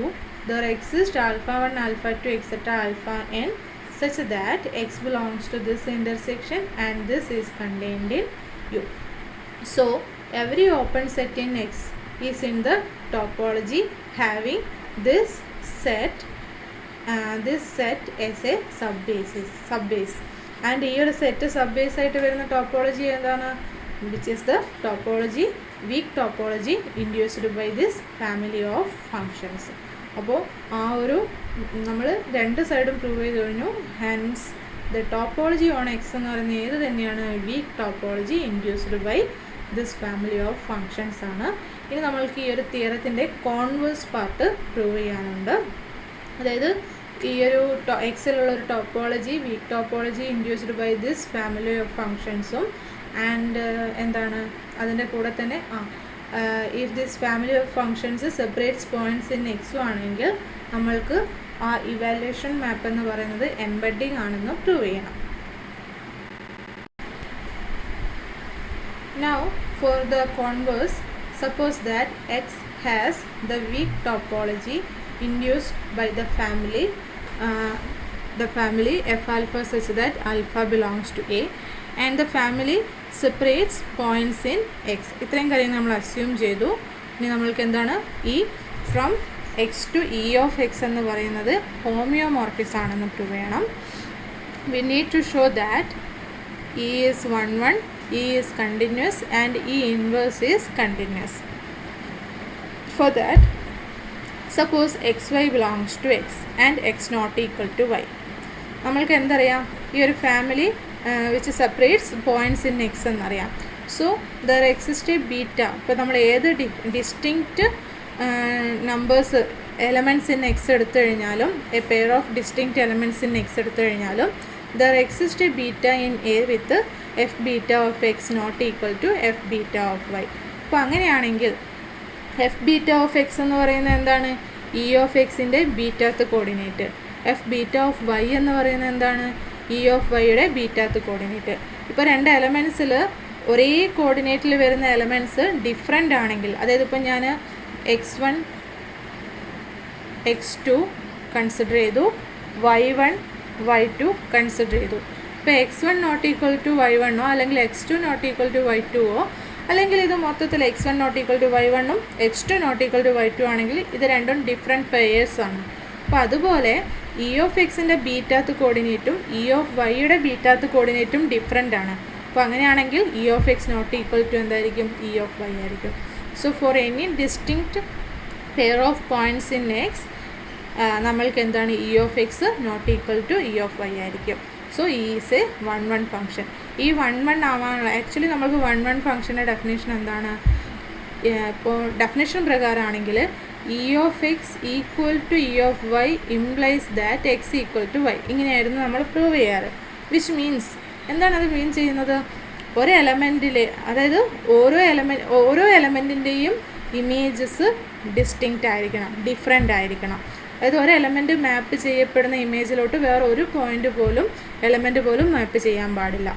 there exists alpha 1 alpha 2 etc alpha n such that x belongs to this intersection and this is contained in u. So every open set in X is in the topology having this set as a subbase, and here set subbase ആയിട്ട് വരുന്ന topology എന്താണ്? which is the topology, weak topology induced by this family of functions. അപ്പോൾ ആ ഒരു നമ്മൾ രണ്ട് സൈഡും prove ചെയ്ത് കഴിഞ്ഞു. Hence the topology on X എന്ന് പറയുന്നത് ഏത് തന്നെയാണ്? Weak topology induced by this family of functions ആണ്. ഇനി നമ്മൾക്ക് ഈ ഒരു തിയറത്തിൻ്റെ കോൺവേഴ്സ് പാർട്ട് പ്രൂവ് ചെയ്യാനുണ്ട്. അതായത് ഈ ഒരു എക്സിലുള്ളൊരു topology weak topology induced by this family of ഫങ്ഷൻസും, ആൻഡ് എന്താണ് അതിൻ്റെ കൂടെ തന്നെ if this family of functions separates points in x ആണെങ്കിൽ നമ്മൾക്ക് ആ ഇവാലുവേഷൻ മാപ്പ് എന്ന് പറയുന്നത് എംബഡിങ് ആണെന്ന് പ്രൂവ് ചെയ്യണം. Now for the converse, suppose that x has the weak topology induced by the family f alpha such that alpha belongs to A, and the family separates points in x. ഇത്രയും കാര്യം നമ്മൾ assume ചെയ്തു. ഇനി നമ്മൾക്ക് എന്താണ്? ഈ from X to E of X എന്ന് പറയുന്നത് ഹോമിയോമോർഫിസ് ആണെന്ന് പ്രൂവ് ചെയ്യണം. We need to show that E is 1-1, e is continuous and e inverse is continuous. For that suppose x y belongs to x and x not equal to y. നമ്മൾക്ക് എന്തറിയാം? ഈ ഒരു family which separates points in x എന്നറിയാം. So there exist a beta. ഇപ്പോൾ നമ്മൾ ഏത് distinct numbers elements in X എടുത്തു കഴിഞ്ഞാലും, a pair of distinct elements in X എടുത്തു കഴിഞ്ഞാലും there exist a beta in A with F beta of X not equal to F beta of Y. അപ്പോൾ അങ്ങനെയാണെങ്കിൽ F beta of X എന്ന് പറയുന്നത് എന്താണ്? E of എക്സിൻ്റെ betath coordinate. F beta of Y എന്ന് പറയുന്നത് എന്താണ്? ഇ ഓഫ് വൈയുടെ ബീറ്റാത്ത് കോർഡിനേറ്റ്. ഇപ്പോൾ രണ്ട് എലമെൻറ്റ്സിൽ ഒരേ കോർഡിനേറ്റിൽ വരുന്ന എലമെൻറ്റ്സ് ഡിഫറെൻ്റ് ആണെങ്കിൽ, അതായത് ഇപ്പോൾ ഞാൻ x1 x2 കൺസിഡർ ചെയ്തു, y1 y2 കൺസിഡർ ചെയ്തു. ഇപ്പോൾ x1 not equal to y1 അല്ലെങ്കിൽ x2 not equal to y2 അല്ലെങ്കിൽ ഇത് മൊത്തത്തിൽ x1 not equal to y1 x2 not equal to y2 ആണെങ്കിൽ ഇത് രണ്ടും ഡിഫറെൻറ്റ് പെയേഴ്സാണ്. അപ്പോൾ അതുപോലെ ഇ ഓഫ് എക്സിൻ്റെ ബീറ്റാത്ത് കോർഡിനേറ്റും ഇ ഓഫ് വൈയുടെ ബീറ്റാത്ത് കോർഡിനേറ്റും ഡിഫറെൻ്റ് ആണ്. അപ്പോൾ അങ്ങനെയാണെങ്കിൽ e of X not equal to എന്തായിരിക്കും? ഇ ഓഫ് വൈ ആയിരിക്കും. So for any distinct pair of points in x നമ്മൾക്ക് എന്താണ്? E of X not equal to E of y ആയിരിക്കും. So e is a 1-1 function. ഈ 1-1 ആവാനുള്ള actually നമുക്ക് 1-1 ഫംഗ്ഷൻ്റെ definition എന്താണ്? ഇപ്പോൾ ഡെഫിനേഷൻ പ്രകാരമാണെങ്കിൽ e of X equal to E of Y implies that x equal to y. ഇങ്ങനെയായിരുന്നു നമ്മൾ prove ചെയ്യാറ്. വിച്ച് മീൻസ് എന്താണ് അത് മീൻ ചെയ്യുന്നത്? ഒരു എലമെൻറ്റിൽ, അതായത് ഓരോ എലമെൻറ്റിൻ്റെയും ഇമേജസ് ഡിസ്റ്റിങ്ക്റ്റ് ആയിരിക്കണം, ഡിഫറെൻ്റ് ആയിരിക്കണം. അതായത് ഒരു എലമെൻറ്റ് മാപ്പ് ചെയ്യപ്പെടുന്ന ഇമേജിലോട്ട് വേറെ ഒരു എലമെൻറ്റ് പോലും മാപ്പ് ചെയ്യാൻ പാടില്ല.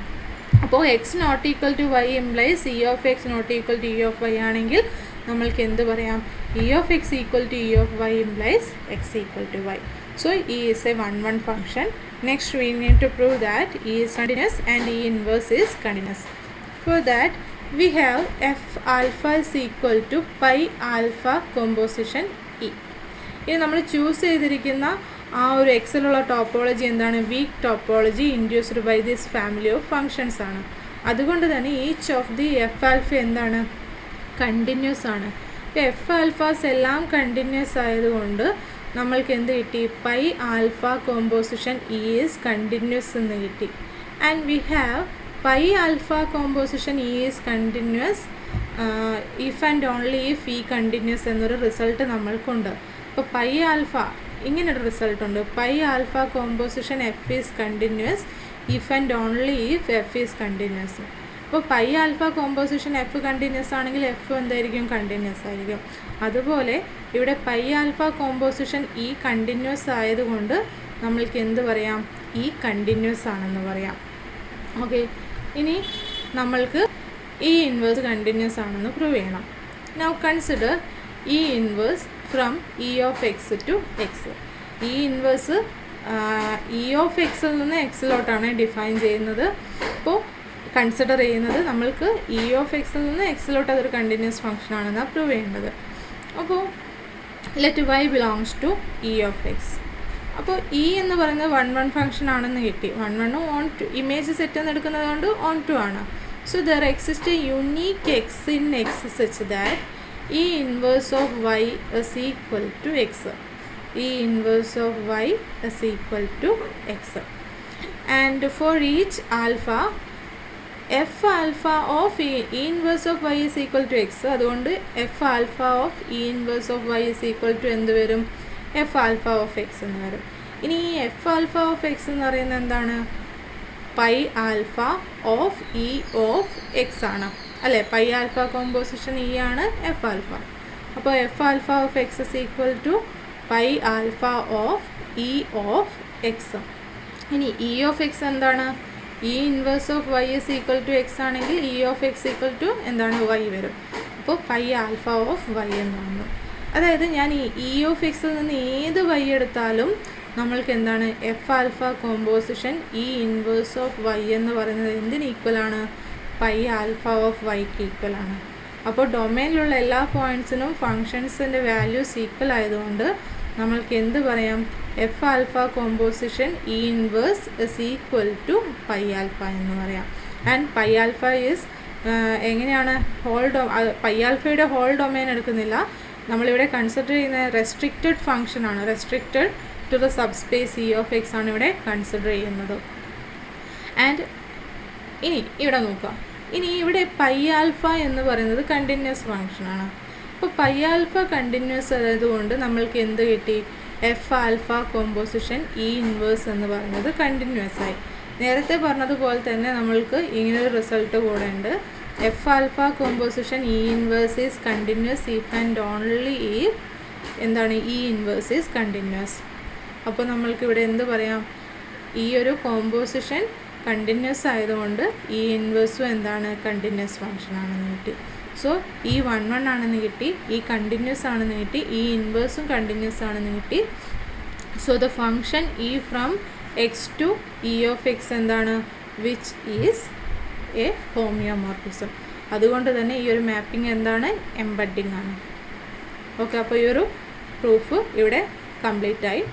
അപ്പോൾ X not equal to Y implies E of X not equal to E of Y ആണെങ്കിൽ നമ്മൾക്ക് എന്ത് പറയാം? E of X equal to E of Y implies X equal to Y. So E is a 1-1 function. Next we need to prove that E is continuous and E inverse is continuous. For that we have f alpha is equal to pi alpha composition E. ഇനി നമ്മൾ choose ചെയ്തിരിക്കുന്ന ആ ഒരു എക്സിലുള്ള topology എന്താണ്? Weak topology induced by this family of functions ആണ്. അതുകൊണ്ട് തന്നെ each of the F alpha എന്താണ്? കണ്ടിന്യൂസ് ആണ്. ഇപ്പോൾ എഫ് ആൽഫാസ് എല്ലാം കണ്ടിന്യൂസ് ആയതുകൊണ്ട് നമ്മൾക്ക് എന്ത് കിട്ടി? Pi alpha composition is continuous എന്ന് കിട്ടി. And we have pi alpha composition is continuous if and only if e continuous എന്നൊരു റിസൾട്ട് നമ്മൾക്കുണ്ട്. അപ്പോൾ പൈ ആൽഫ ഇങ്ങനൊരു റിസൾട്ടുണ്ട്. Pi alpha composition f is continuous if and only if f is continuous. അപ്പോൾ pi alpha composition f continuous ആണെങ്കിൽ f എന്തായിരിക്കും? Continuous ആയിരിക്കും. അതുപോലെ ഇവിടെ pi alpha composition e continuous ആയതുകൊണ്ട് നമ്മൾക്ക് എന്ത് പറയാം? ഈ കണ്ടിന്യൂസ് ആണെന്ന് പറയാം. ഓക്കെ, ഇനി നമ്മൾക്ക് ഈ ഇൻവേഴ്സ് കണ്ടിന്യൂസ് ആണെന്ന് പ്രൂവ് ചെയ്യണം. Now consider E inverse from E of X to X. E inverse E of എക്സിൽ നിന്ന് എക്സിലോട്ടാണ് ഡിഫൈൻ ചെയ്യുന്നത്. അപ്പോൾ കൺസിഡർ ചെയ്യുന്നത് നമ്മൾക്ക് ഇ ഓഫ് എക്സിൽ നിന്ന് എക്സിലോട്ട് അതൊരു കണ്ടിന്യൂസ് ഫംഗ്ഷൻ ആണെന്നാണ് പ്രൂവ് ചെയ്യേണ്ടത്. അപ്പോൾ let Y belongs to E of X. അപ്പോൾ ഇ എന്ന് പറയുന്നത് 1-1 ഫംഗ്ഷൻ ആണെന്ന് കിട്ടി. 1-1 ഓൺ ടു ഇമേജ് സെറ്റ് എന്ന് എടുക്കുന്നത് കൊണ്ട് ഓൺ ടു ആണ്. So there exist a unique x in x such that e inverse of y is equal to x. E inverse of y is equal to x. And for each alpha f alpha of e inverse of y is equal to x. അതുകൊണ്ട് f alpha of e inverse of y is equal to എന്ത് വരും? F alpha of X എന്ന് വരും. ഇനി ഈ F alpha of X എന്ന് പറയുന്നത് എന്താണ്? Pi alpha of E of X ആണ് അല്ലേ? പൈ ആൽഫ കോമ്പോസിഷൻ ഇ ആണ് എഫ് ആൽഫ. അപ്പോൾ f alpha of x is equal to pi alpha of E of x. ഇനി ഇ ഓഫ് എക്സ് എന്താണ്? E inverse of y is equal to x ആണെങ്കിൽ e of X equal to എന്താണ്? Y വരും. അപ്പോൾ pi alpha of Y എന്ന് വന്നു. അതായത് ഞാൻ ഈ ഇ ഓഫ് എക്സിൽ നിന്ന് ഏത് വൈ എടുത്താലും നമ്മൾക്ക് എന്താണ്? F alpha composition E inverse of Y എന്ന് പറയുന്നത് എന്തിന് ഈക്വലാണ്? പൈ ആൽഫ ഓഫ് വൈക്ക് ഈക്വലാണ്. അപ്പോൾ ഡൊമൈനിലുള്ള എല്ലാ പോയിൻറ്റ്സിനും ഫങ്ഷൻസിൻ്റെ വാല്യൂസ് ഈക്വൽ ആയതുകൊണ്ട് നമ്മൾക്ക് എന്ത് പറയാം? F alpha composition E inverse is equal to pi alpha എന്ന് പറയാം. ആൻഡ് പൈ ആൽഫ ഈസ് എങ്ങനെയാണ്? പൈ ആൽഫയുടെ ഹോൾ ഡൊമൈൻ എടുക്കുന്നില്ല. നമ്മളിവിടെ കൺസിഡർ ചെയ്യുന്ന റെസ്ട്രിക്റ്റഡ് ഫംഗ്ഷൻ ആണ്. Restricted to the subspace E of X ആണ് ഇവിടെ കൺസിഡർ ചെയ്യുന്നത്. ആൻഡ് ഇനി ഇവിടെ നോക്കാം. ഇനി ഇവിടെ പൈ ആൽഫ എന്ന് പറയുന്നത് കണ്ടിന്യൂസ് ഫങ്ഷനാണ്. അപ്പോൾ പൈ ആൽഫ കണ്ടിന്യൂസ് ആയതുകൊണ്ട് നമ്മൾക്ക് എന്ത് കിട്ടി? F alpha composition E inverse എന്ന് പറയുന്നത് കണ്ടിന്യൂസ് ആയി. നേരത്തെ പറഞ്ഞതുപോലെ തന്നെ നമ്മൾക്ക് ഇങ്ങനൊരു റിസൾട്ട് കൂടെ ഉണ്ട്. F alpha composition E inverse is continuous if and only if എന്താണ് ഇ ഇൻവേഴ്സ് ഈസ് കണ്ടിന്യൂസ്. അപ്പോൾ നമ്മൾക്ക് ഇവിടെ എന്ത് പറയാം? ഈ ഒരു കോമ്പോസിഷൻ കണ്ടിന്യൂസ് ആയതുകൊണ്ട് ഈ ഇൻവേഴ്സും എന്താണ്? കണ്ടിന്യൂസ് ഫങ്ഷൻ ആണെന്ന് കിട്ടി. സോ ഈ 1 ആണെന്ന് കിട്ടി, ഈ കണ്ടിന്യൂസ് ആണെന്ന് കിട്ടി, ഈ ഇൻവേഴ്സും കണ്ടിന്യൂസ് ആണെന്ന് കിട്ടി. So the function e from X to E of x എന്താണ്? Which is a homeomorphism. അതുകൊണ്ട് തന്നെ ഈ ഒരു മാപ്പിംഗ് എന്താണ്? എംബഡിങ് ആണ്. ഓക്കെ, അപ്പോൾ ഈ ഒരു പ്രൂഫ് ഇവിടെ കംപ്ലീറ്റ് ആയി.